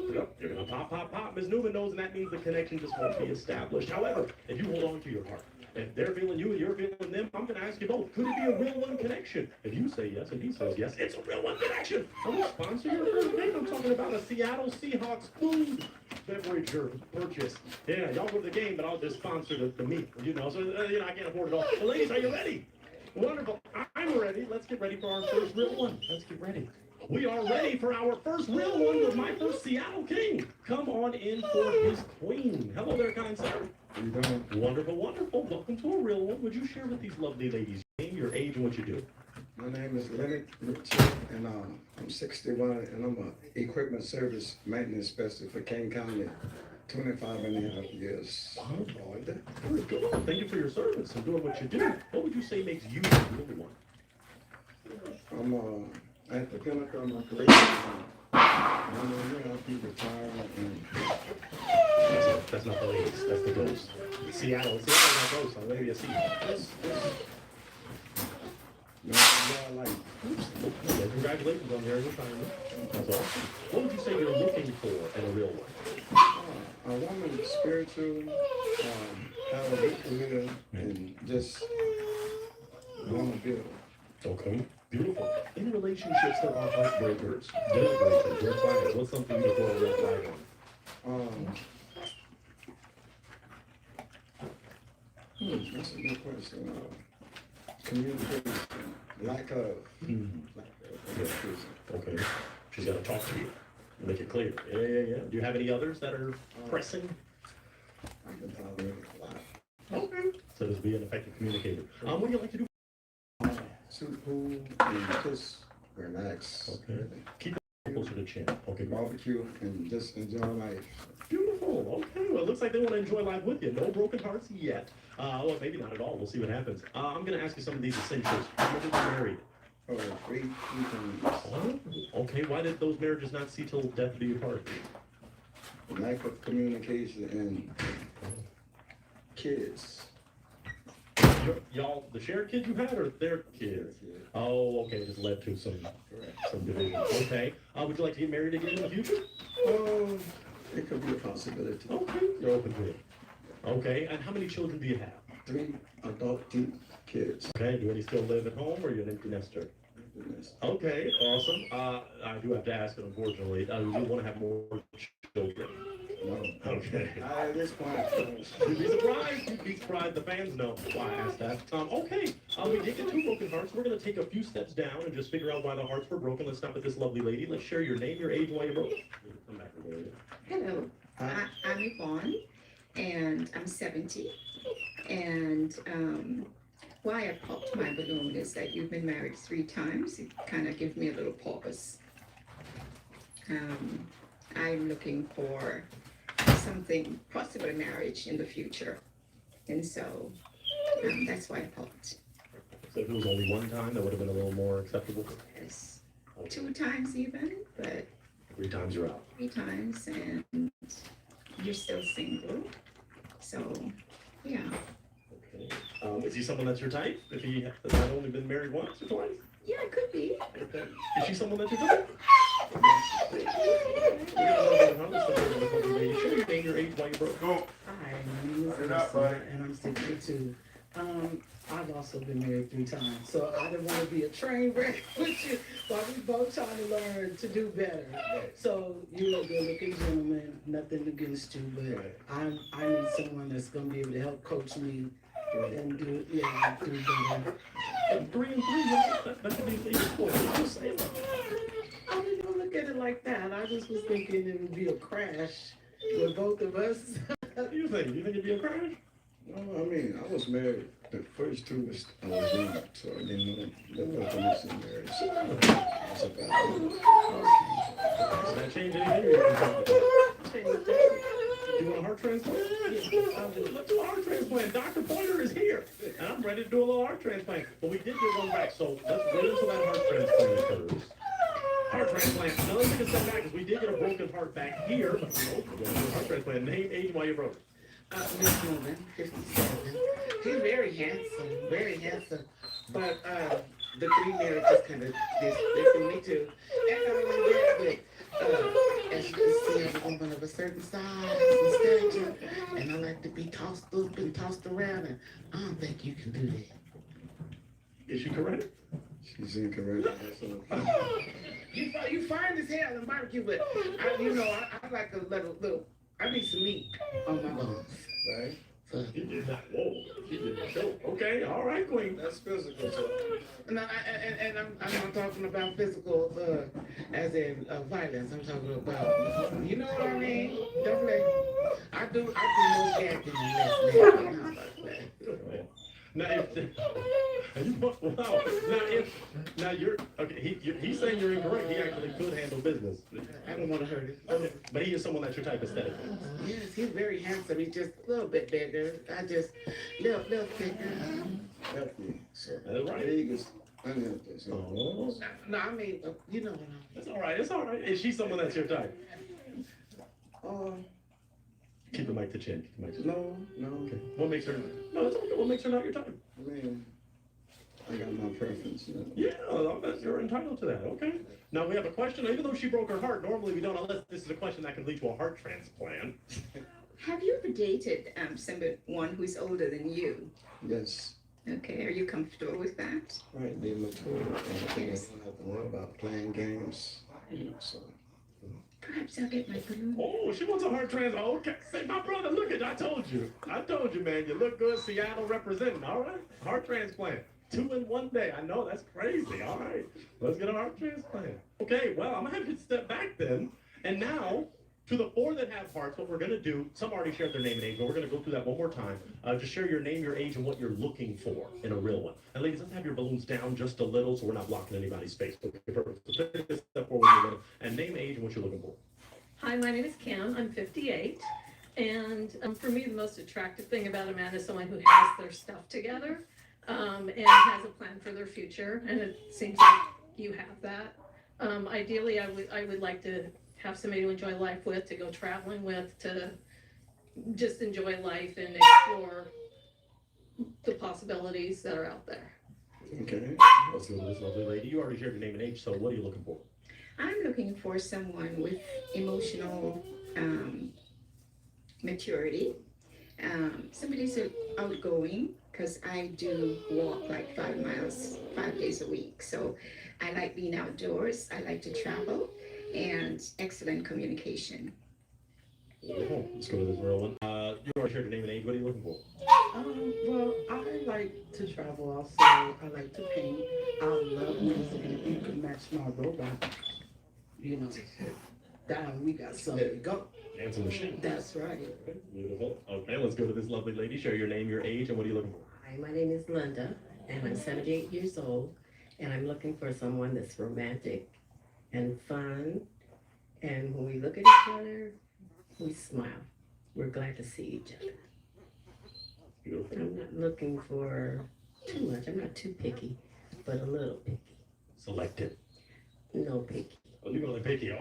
Speaker 18: pop, pop, pop. Ms. Newman knows, and that means the connection just won't be established. However, if you hold on to your heart, if they're feeling you and you're feeling them, I'm going to ask you both, could it be a real one connection? If you say yes and he says yes, it's a real one connection. I'm going to sponsor your first date. I'm talking about a Seattle Seahawks food beverage purchase. Yeah, y'all go to the game, but I'll just sponsor the meat, you know. So, I can't afford it all. Well, ladies, are you ready? Wonderful. I'm ready. Let's get ready for our first real one. Let's get ready. We are ready for our first real one with my first Seattle King. Come on in for his queen. Hello there, kind sir.
Speaker 19: How you doing?
Speaker 18: Wonderful, wonderful. Welcome to a real one. Would you share with these lovely ladies your name, your age, and what you do?
Speaker 19: My name is Leonard Richard, and I'm 61, and I'm an equipment service maintenance specialist for King County, 25 and a half years.
Speaker 18: Oh, very good. Thank you for your service and doing what you do. What would you say makes you a real one?
Speaker 19: I'm at the pinnacle of my career. I'll be retired.
Speaker 18: That's not the ladies. That's the ghost. Seattle. Seattle's not ghost. I'm going to be a Seattle. Yeah, congratulations on your retirement. That's awesome. What would you say you're looking for in a real one?
Speaker 19: A woman spiritual, have a good career, and just want to build.
Speaker 18: Okay. Beautiful. In relationships, there are heartbreakers, deal breakers, red flags. What's something you throw a red flag on?
Speaker 19: That's a good question. Communication, lack of.
Speaker 18: Okay. She's got to talk to you. Make it clear. Yeah. Do you have any others that are pressing?
Speaker 19: I can tolerate a lot.
Speaker 18: Okay. So just be an effective communicator. What do you like to do?
Speaker 19: Shoot pool and just relax.
Speaker 18: Okay. Keep it closer to the chin. Okay.
Speaker 19: Barbecue and just enjoy life.
Speaker 18: Beautiful. Okay. Well, it looks like they want to enjoy life with you. No broken hearts yet. Well, maybe not at all. We'll see what happens. I'm going to ask you some of these essentials. When did you married?
Speaker 19: 3 times.
Speaker 18: Oh, okay. Why did those marriages not see till death do you part?
Speaker 19: Lack of communication and kids.
Speaker 18: Y'all, the shared kids you had or their kids? Oh, okay. Just led to some division. Okay. Would you like to get married again in the future?
Speaker 19: It could be a possibility.
Speaker 18: Okay. You're open to it. Okay. And how many children do you have?
Speaker 19: 3 adopted kids.
Speaker 18: Okay. Do any still live at home or are you an empty nester? Okay. Awesome. I do have to ask it, unfortunately. You want to have more children?
Speaker 19: No.
Speaker 18: Okay.
Speaker 19: At this point,
Speaker 18: You'd be surprised. You'd be surprised. The fans know why I asked that. Okay. We did get 2 broken hearts. We're going to take a few steps down and just figure out why the hearts were broken. Let's stop with this lovely lady. Let's share your name, your age, and why you broke. Come back over here.
Speaker 14: Hello, I'm Yvonne, and I'm 70. And why I popped my balloon is that you've been married 3 times. It kind of gives me a little pause. I'm looking for something, possibly marriage in the future. And so that's why I popped.
Speaker 18: So if it was only 1 time, that would have been a little more acceptable?
Speaker 14: Yes. 2 times even, but
Speaker 18: 3 times you're out.
Speaker 14: 3 times, and you're still single. So, yeah.
Speaker 18: Okay. Is he someone that's your type? If he has not only been married once or twice?
Speaker 14: Yeah, it could be.
Speaker 18: Okay. Is she someone that's your type? Share your name, your age, why you broke.
Speaker 19: Hi, my name is Elisa, and I'm 62.
Speaker 17: I've also been married 3 times, so I didn't want to be a train wreck with you, but we both trying to learn to do better. So you're a good-looking gentleman, nothing against you, but I need someone that's gonna be able to help coach me and do better.
Speaker 18: 3 and 3, that could be the easiest point. You say that.
Speaker 17: I didn't even look at it like that. I just was thinking it would be a crash with both of us.
Speaker 18: What do you think? You think it'd be a crash?
Speaker 19: No, I mean, I was married. The first 2 was I was young, so I didn't know the definition of marriage. So that's about it.
Speaker 18: Does that change anything? Or you can talk about it? You want a heart transplant? Let's do a heart transplant. Dr. Pointer is here, and I'm ready to do a little heart transplant. But we did get one back, so let's wait until that heart transplant occurs. Heart transplant. Now let's take a step back, because we did get a broken heart back here. But nope, we're going to do a heart transplant. Name, age, why you broke it.
Speaker 17: Miss Newman, 57. He's very handsome. But the 3 marriages kind of different me too. And not only that, but as you can see, I'm a woman of a certain size and stature, and I like to be tossed up and tossed around, and I don't think you can do that.
Speaker 18: Is she correct?
Speaker 19: She's incorrect.
Speaker 17: You fine as hell in barbecue, but I like a little. I need some meat on my bones.
Speaker 19: Right?
Speaker 18: She did not. Whoa. She did not show. Okay. All right, Queen.
Speaker 19: That's physical. So.
Speaker 17: No, and I'm not talking about physical, as in violence. I'm talking about, you know what I mean? Don't let. I do more gagging and less nagging. How about that?
Speaker 18: Now, now you're okay. He's saying you're incorrect. He actually could handle business.
Speaker 17: I don't want to hurt him.
Speaker 18: Okay. But he is someone that's your type aesthetically.
Speaker 17: Yes, he's very handsome. He's just a little bit bigger. I just little thicker.
Speaker 19: Healthy. So.
Speaker 18: That's right.
Speaker 19: Vegas. Unhealthy. So.
Speaker 17: No, I mean, you know what
Speaker 18: That's all right. It's all right. Is she someone that's your type? Keep the mic to chin. Keep the mic to chin.
Speaker 19: No.
Speaker 18: Okay. What makes her? No, it's okay. What makes her not your type?
Speaker 19: I mean, I got my preference. You know?
Speaker 18: Yeah, you're entitled to that. Okay. Now we have a question. Even though she broke her heart, normally we don't, unless this is a question that can lead to a heart transplant.
Speaker 14: Have you ever dated someone who's older than you?
Speaker 19: Yes.
Speaker 14: Okay, are you comfortable with that?
Speaker 19: Right, they're mature. And I think I don't have to worry about playing games. So.
Speaker 14: Perhaps I'll get my balloon.
Speaker 18: Oh, she wants a heart transplant. Okay. Say, my brother, look at, I told you, man. You look good. Seattle representing. All right. Heart transplant. 2 in 1 day. I know, that's crazy. All right. Let's get a heart transplant. Okay, well, I'm going to have you step back then. And now, to the 4 that have hearts, what we're going to do, some already shared their name and age, but we're going to go through that one more time. Just share your name, your age, and what you're looking for in a real one. And ladies, let's have your balloons down just a little so we're not blocking anybody's space. Okay, perfect. So take a step forward and name, age, and what you're looking for.
Speaker 16: Hi, my name is Kim. I'm 58. And for me, the most attractive thing about a man is someone who has their stuff together and has a plan for their future. And it seems like you have that. Ideally, I would like to have somebody to enjoy life with, to go traveling with, to just enjoy life and explore the possibilities that are out there.
Speaker 18: Okay. Let's go to this lovely lady. You already shared your name and age, so what are you looking for?
Speaker 14: I'm looking for someone with emotional maturity. Somebody who's outgoing, because I do walk like 5 miles 5 days a week. So I like being outdoors. I like to travel, and excellent communication.
Speaker 18: Let's go to this real one. You already shared your name and age. What are you looking for?
Speaker 17: Well, I like to travel also. I like to paint. I love music. If you can match my robot, you know, down, we got somewhere to go.
Speaker 18: Dance machine.
Speaker 17: That's right.
Speaker 18: Beautiful. Okay, let's go to this lovely lady. Share your name, your age, and what are you looking for?
Speaker 20: Hi, my name is Linda, and I'm 78 years old, and I'm looking for someone that's romantic and fun, and when we look at each other, we smile. We're glad to see each other.
Speaker 18: Beautiful.
Speaker 20: I'm not looking for too much. I'm not too picky, but a little picky.
Speaker 18: Selective.
Speaker 20: No picky.
Speaker 18: Oh, you're really picky. I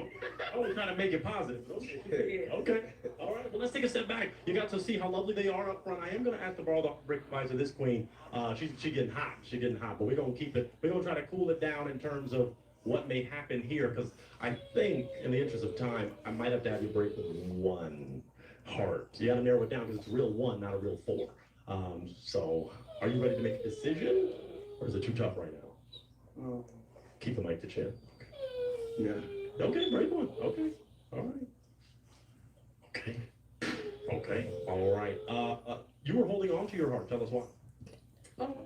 Speaker 18: was trying to make it positive. Okay. Okay. All right. Well, let's take a step back. You got to see how lovely they are up front. I am going to ask to borrow the brake advice of this queen. She's getting hot. She's getting hot. But we're going to keep it. We're going to try to cool it down in terms of what may happen here. Because I think, in the interest of time, I might have to have you break with 1 heart. You got to narrow it down because it's a real 1, not a real 4. So, are you ready to make a decision, or is it too tough right now? Keep the mic to chin.
Speaker 19: Yeah.
Speaker 18: Okay, very good. Okay, all right. Okay, okay, all right. You were holding on to your heart. Tell us why.
Speaker 20: Oh,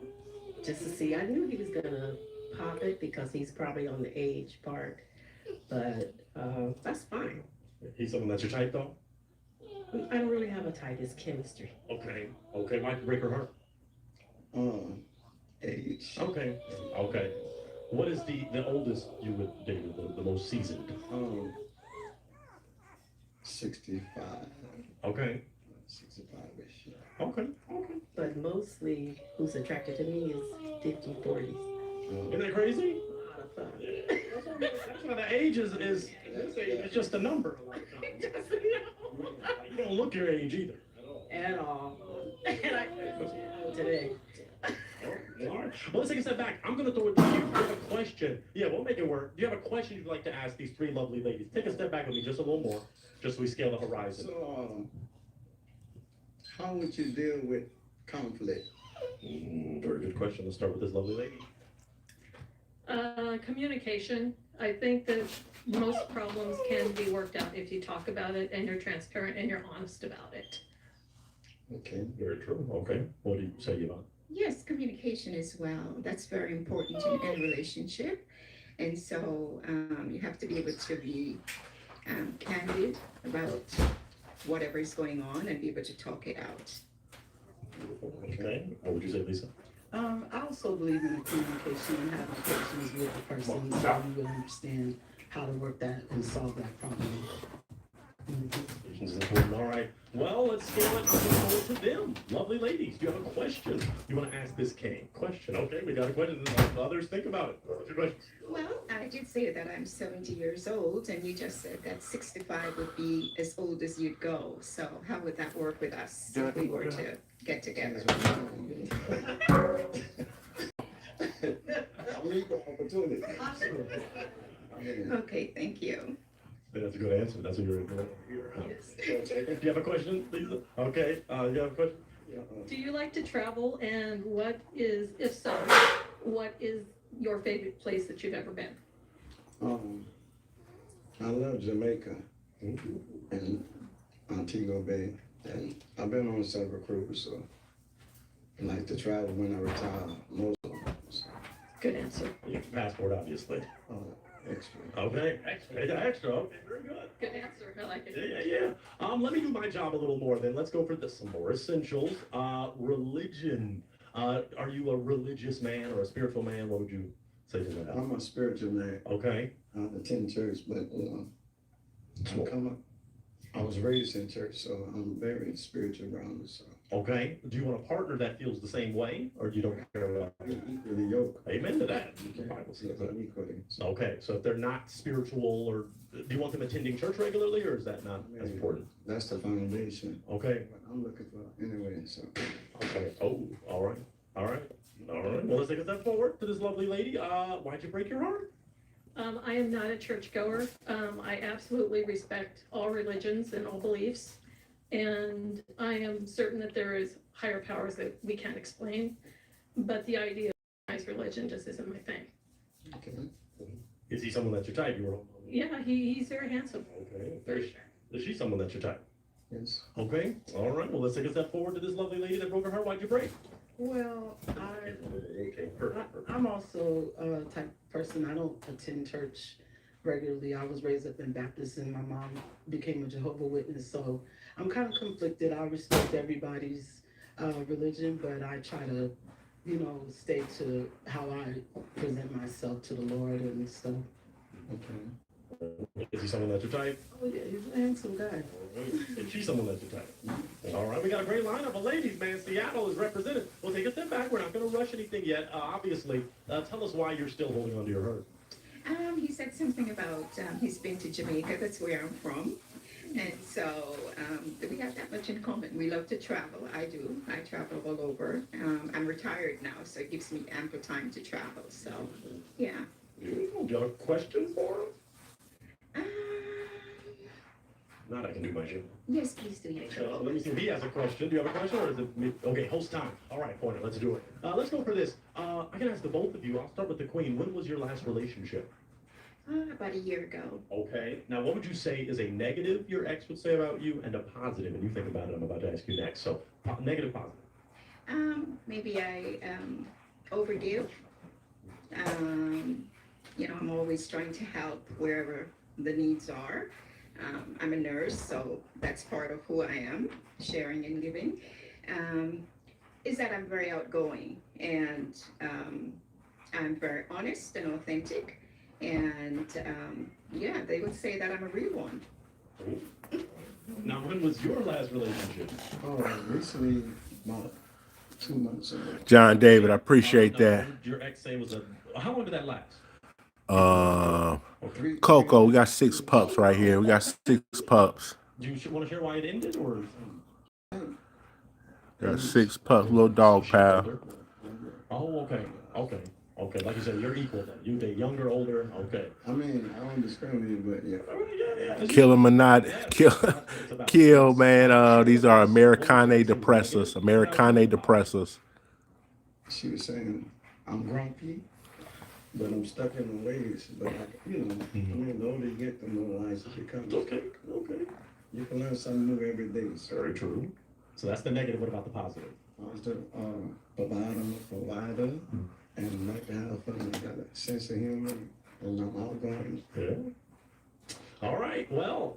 Speaker 20: just to see. I knew he was gonna pop it because he's probably on the age part, but that's fine.
Speaker 18: He's someone that's your type, though.
Speaker 20: I don't really have a type. It's chemistry.
Speaker 18: Okay, okay. Why'd you break her heart?
Speaker 19: Age.
Speaker 18: Okay, okay. What is the oldest you would date, the most seasoned?
Speaker 19: 65.
Speaker 18: Okay.
Speaker 19: 65-ish.
Speaker 18: Okay, okay.
Speaker 20: But mostly who's attracted to me is 50, 40s.
Speaker 18: Isn't that crazy? That's why the age is it's just a number a lot of times. You don't look your age either.
Speaker 20: At all. And I today.
Speaker 18: All right. Well, let's take a step back. I'm going to throw it to you. You have a question. Yeah, we'll make it work. Do you have a question you'd like to ask these three lovely ladies? Take a step back with me just a little more, just so we scale the horizon.
Speaker 19: So, how would you deal with conflict?
Speaker 18: Very good question. Let's start with this lovely lady.
Speaker 16: Communication. I think that most problems can be worked out if you talk about it and you're transparent and you're honest about it.
Speaker 19: Okay.
Speaker 18: Very true. Okay. What do you say, Yvonne?
Speaker 14: Yes, communication as well. That's very important in any relationship. And so you have to be able to be candid about whatever is going on and be able to talk it out.
Speaker 18: Okay. What would you say, Lisa?
Speaker 17: I also believe in communication and having patience with the person so you will understand how to work that and solve that problem.
Speaker 18: Patience is important. All right. Well, let's scale it. I'm going to go to them. Lovely ladies, do you have a question you want to ask this king? Question. Okay, we got a question. Others think about it. What's your question?
Speaker 14: Well, I did say that I'm 70 years old, and you just said that 65 would be as old as you'd go. So how would that work with us if we were to get together?
Speaker 19: Opportunity.
Speaker 14: Okay, thank you.
Speaker 18: That's a good answer. That's what you're going to hear.
Speaker 14: Yes.
Speaker 18: Do you have a question, Lisa? Okay. You have a question?
Speaker 16: Do you like to travel, and what is, if so, what is your favorite place that you've ever been?
Speaker 19: I love Jamaica and Montego Bay, and I've been on several cruises, so I like to travel when I retire. Most of them.
Speaker 16: Good answer.
Speaker 18: Your passport, obviously.
Speaker 19: Extra.
Speaker 18: Okay. Extra. Okay, very good.
Speaker 16: Good answer. I like it.
Speaker 18: Yeah. Let me do my job a little more then. Let's go for this, some more essentials. Religion. Are you a religious man or a spiritual man? What would you say to that?
Speaker 19: I'm a spiritual man.
Speaker 18: Okay.
Speaker 19: I attend church, but I was raised in church, so I'm very spiritual grounded. So.
Speaker 18: Okay. Do you want a partner that feels the same way, or you don't care about it?
Speaker 19: Equally yoked.
Speaker 18: Amen to that. The Bible says that.
Speaker 19: Equally.
Speaker 18: Okay. So if they're not spiritual, or do you want them attending church regularly, or is that not as important?
Speaker 19: That's the foundation.
Speaker 18: Okay.
Speaker 19: What I'm looking for anyway. So.
Speaker 18: Okay. Oh, all right. All right. All right. Well, let's take a step forward to this lovely lady. Why'd you break your heart?
Speaker 16: I am not a churchgoer. I absolutely respect all religions and all beliefs. And I am certain that there is higher powers that we can't explain. But the idea of religion just isn't my thing.
Speaker 19: Okay.
Speaker 18: Is he someone that's your type? You were.
Speaker 16: Yeah, he's very handsome.
Speaker 18: Okay.
Speaker 16: For sure.
Speaker 18: Is she someone that's your type?
Speaker 19: Yes.
Speaker 18: Okay. All right. Well, let's take a step forward to this lovely lady that broke her heart. Why'd you break?
Speaker 17: Well,
Speaker 18: Okay. Perfect.
Speaker 17: I'm also a type of person. I don't attend church regularly. I was raised up in Baptist, and my mom became a Jehovah's Witness, so I'm kind of conflicted. I respect everybody's religion, but I try to, stay to how I present myself to the Lord and stuff.
Speaker 18: Okay. Is he someone that's your type?
Speaker 17: Oh yeah, he's a handsome guy.
Speaker 18: Is she someone that's your type? All right, we got a great lineup of ladies, man. Seattle is represented. We'll take a step back. We're not going to rush anything yet. Obviously, tell us why you're still holding on to your heart.
Speaker 14: He said something about he's been to Jamaica. That's where I'm from. And so we have that much in common. We love to travel. I do. I travel all over. I'm retired now, so it gives me ample time to travel. So, yeah.
Speaker 18: Do you have a question for him? Not I can do my show.
Speaker 20: Yes, please do your show.
Speaker 18: Let me see if he has a question. Do you have a question or is it me? Okay, host time. All right, Pointer, let's do it. Let's go for this. I can ask the both of you. I'll start with the Queen. When was your last relationship?
Speaker 20: About a year ago.
Speaker 18: Okay. Now, what would you say is a negative your ex would say about you and a positive? And you think about it, I'm about to ask you next. So, negative, positive.
Speaker 20: Maybe I overgive. You know, I'm always trying to help wherever the needs are. I'm a nurse, so that's part of who I am, sharing and giving. Is that I'm very outgoing and I'm very honest and authentic. And yeah, they would say that I'm a real one.
Speaker 18: Now, when was your last relationship?
Speaker 19: Oh, recently, about 2 months ago.
Speaker 1: John David, I appreciate that.
Speaker 18: Your ex say was a. How long did that last?
Speaker 1: Coco, we got 6 pups right here. We got 6 pups.
Speaker 18: Do you want to share why it ended, or?
Speaker 1: Got 6 pups, little dog pal.
Speaker 18: Oh, okay. Like you said, you're equal then. You the younger, older. Okay.
Speaker 19: I mean, I don't discriminate, but yeah.
Speaker 1: Kill them or not, kill, man. These are Americane da Presa. Americane da Presa.
Speaker 19: She was saying, I'm grumpy, but I'm stuck in my ways. But, I mean, the older you get, the more wise it becomes.
Speaker 18: Okay.
Speaker 19: You can learn something new every day.
Speaker 18: Very true. So that's the negative. What about the positive?
Speaker 19: Positive, provider, and like to have fun. I got a sense of humor, and I'm outgoing.
Speaker 18: Yeah. All right. Well,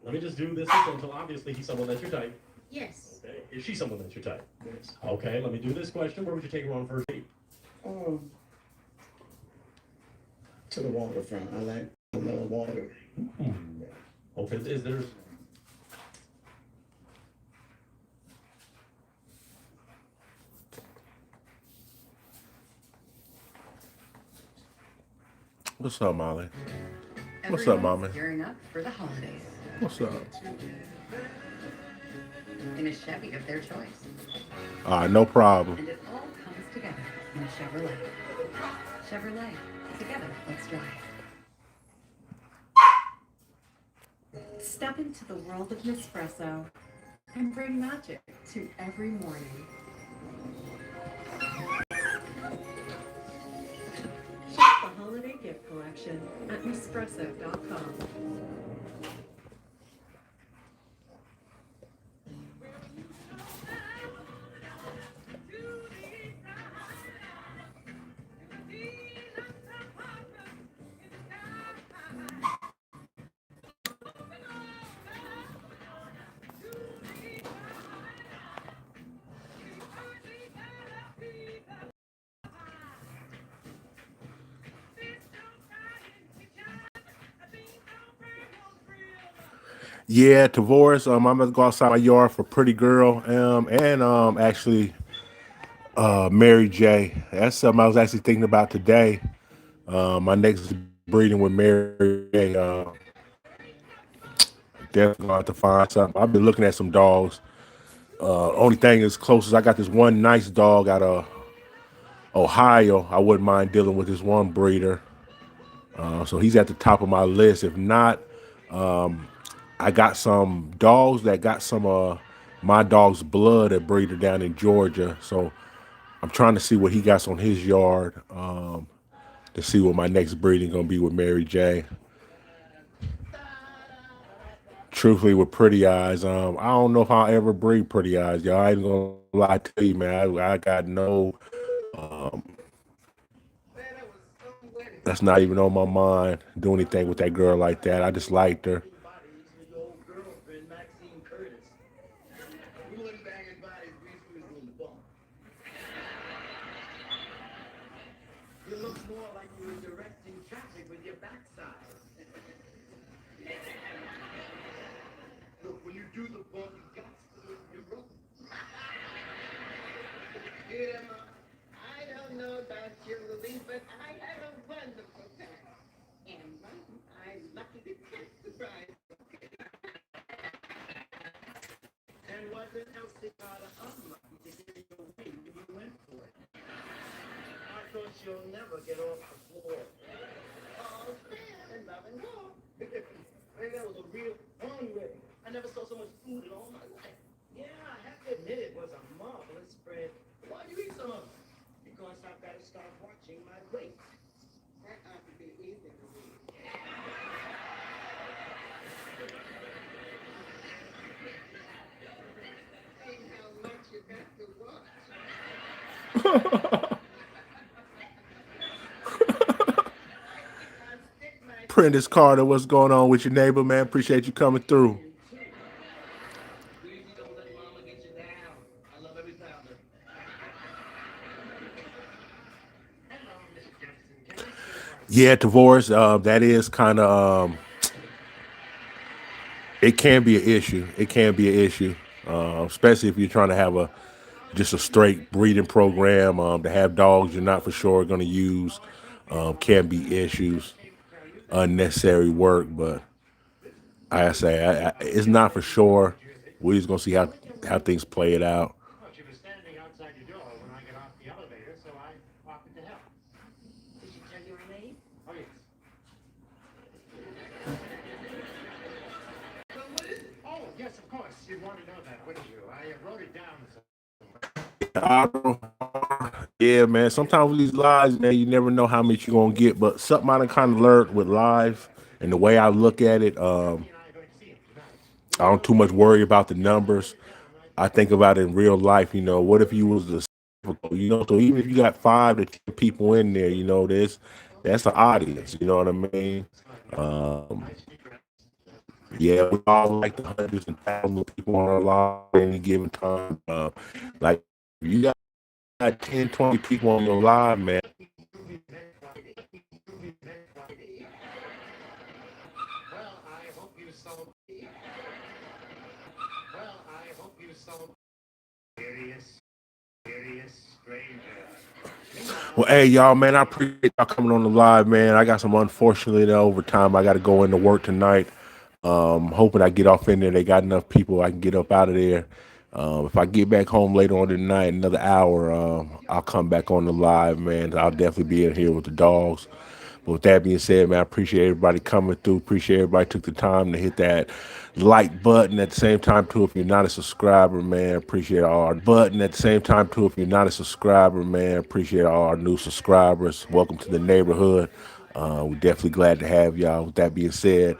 Speaker 18: let me just do this until obviously he's someone that's your type.
Speaker 20: Yes.
Speaker 18: Okay. Is she someone that's your type?
Speaker 19: Yes.
Speaker 18: Okay. Let me do this question. Where would you take her on first date?
Speaker 19: To the waterfront. I love water.
Speaker 18: Okay. Is there?
Speaker 1: What's up, Molly? What's up, Mama?
Speaker 21: Gearing up for the holidays.
Speaker 1: What's up?
Speaker 21: In a Chevy of their choice.
Speaker 1: No problem.
Speaker 21: And it all comes together in a Chevrolet. Chevrolet. Together, let's drive. Step into the world of Nespresso and bring magic to every morning. Shop the holiday gift collection at Nespresso.com.
Speaker 1: Yeah, Tavoris. I'm gonna go outside my yard for Pretty Girl. And actually, Mary J. That's something I was actually thinking about today. My next breeding with Mary J. Definitely gonna have to find something. I've been looking at some dogs. Only thing is closest, I got this one nice dog out of Ohio. I wouldn't mind dealing with this one breeder. So he's at the top of my list. If not, I got some dogs that got some my dog's blood at breeder down in Georgia. So I'm trying to see what he got on his yard to see what my next breeding gonna be with Mary J. Truthfully, with Pretty Eyes, I don't know if I'll ever breed Pretty Eyes, y'all. I ain't gonna lie to you, man. I got no. That's not even on my mind. Do anything with that girl like that. I just liked her.
Speaker 17: You look more like you were directing traffic with your backside. Look, when you do the bump, you got to look your brother. I don't know about you, Ruby, but I had a wonderful time. And I'm lucky to catch the prize. And wasn't Elsie rather unlucky to hear your win when you went for it? I thought you'll never get off the floor. Oh, fair and love and war. Maybe that was a real
Speaker 5: hungry. I never saw so much food in all my life. Yeah, I have to admit it was a marvelous spread. Why do you eat some of it? Because I've got to start watching my weight.
Speaker 17: That ought to be easy to read. See how much you got to watch.
Speaker 1: Prentice Carter, what's going on with your neighbor, man? Appreciate you coming through.
Speaker 5: Greasy, don't let mama get you down. I love every pound of it.
Speaker 1: Yeah, divorce. That is kind of. It can be an issue. It can be an issue, especially if you're trying to have just a straight breeding program. To have dogs you're not for sure going to use can be issues, unnecessary work. But I say it's not for sure. We're just gonna see how things play it out.
Speaker 5: Well, she was standing outside your door when I got off the elevator, so I offered to help. Did she tell you her name? Oh, yes. Well, what is it? Oh, yes, of course. You'd want to know that, wouldn't you? I wrote it down.
Speaker 1: Yeah, man. Sometimes with these lives, man, you never know how much you're gonna get. But something I kind of learned with live and the way I look at it, I don't too much worry about the numbers. I think about it in real life. What if you was the, so even if you got 5 to 10 people in there, that's an audience. You know what I mean? Um, yeah, we all like the hundreds and thousands of people on our live at any given time. Like if you got 10, 20 people on your live, man.
Speaker 5: Well, I hope you sold. Well, I hope you sold. Serious stranger.
Speaker 1: Well, hey, y'all, man, I appreciate y'all coming on the live, man. I got some unfortunately overtime. I got to go into work tonight. Hoping I get off in there. They got enough people I can get up out of there. If I get back home later on tonight, another hour, I'll come back on the live, man. I'll definitely be in here with the dogs. But with that being said, man, I appreciate everybody coming through. Appreciate everybody took the time to hit that like button at the same time too. If you're not a subscriber, man, appreciate all our button at the same time too. If you're not a subscriber, man, appreciate all our new subscribers. Welcome to the neighborhood. We're definitely glad to have y'all. With that being said,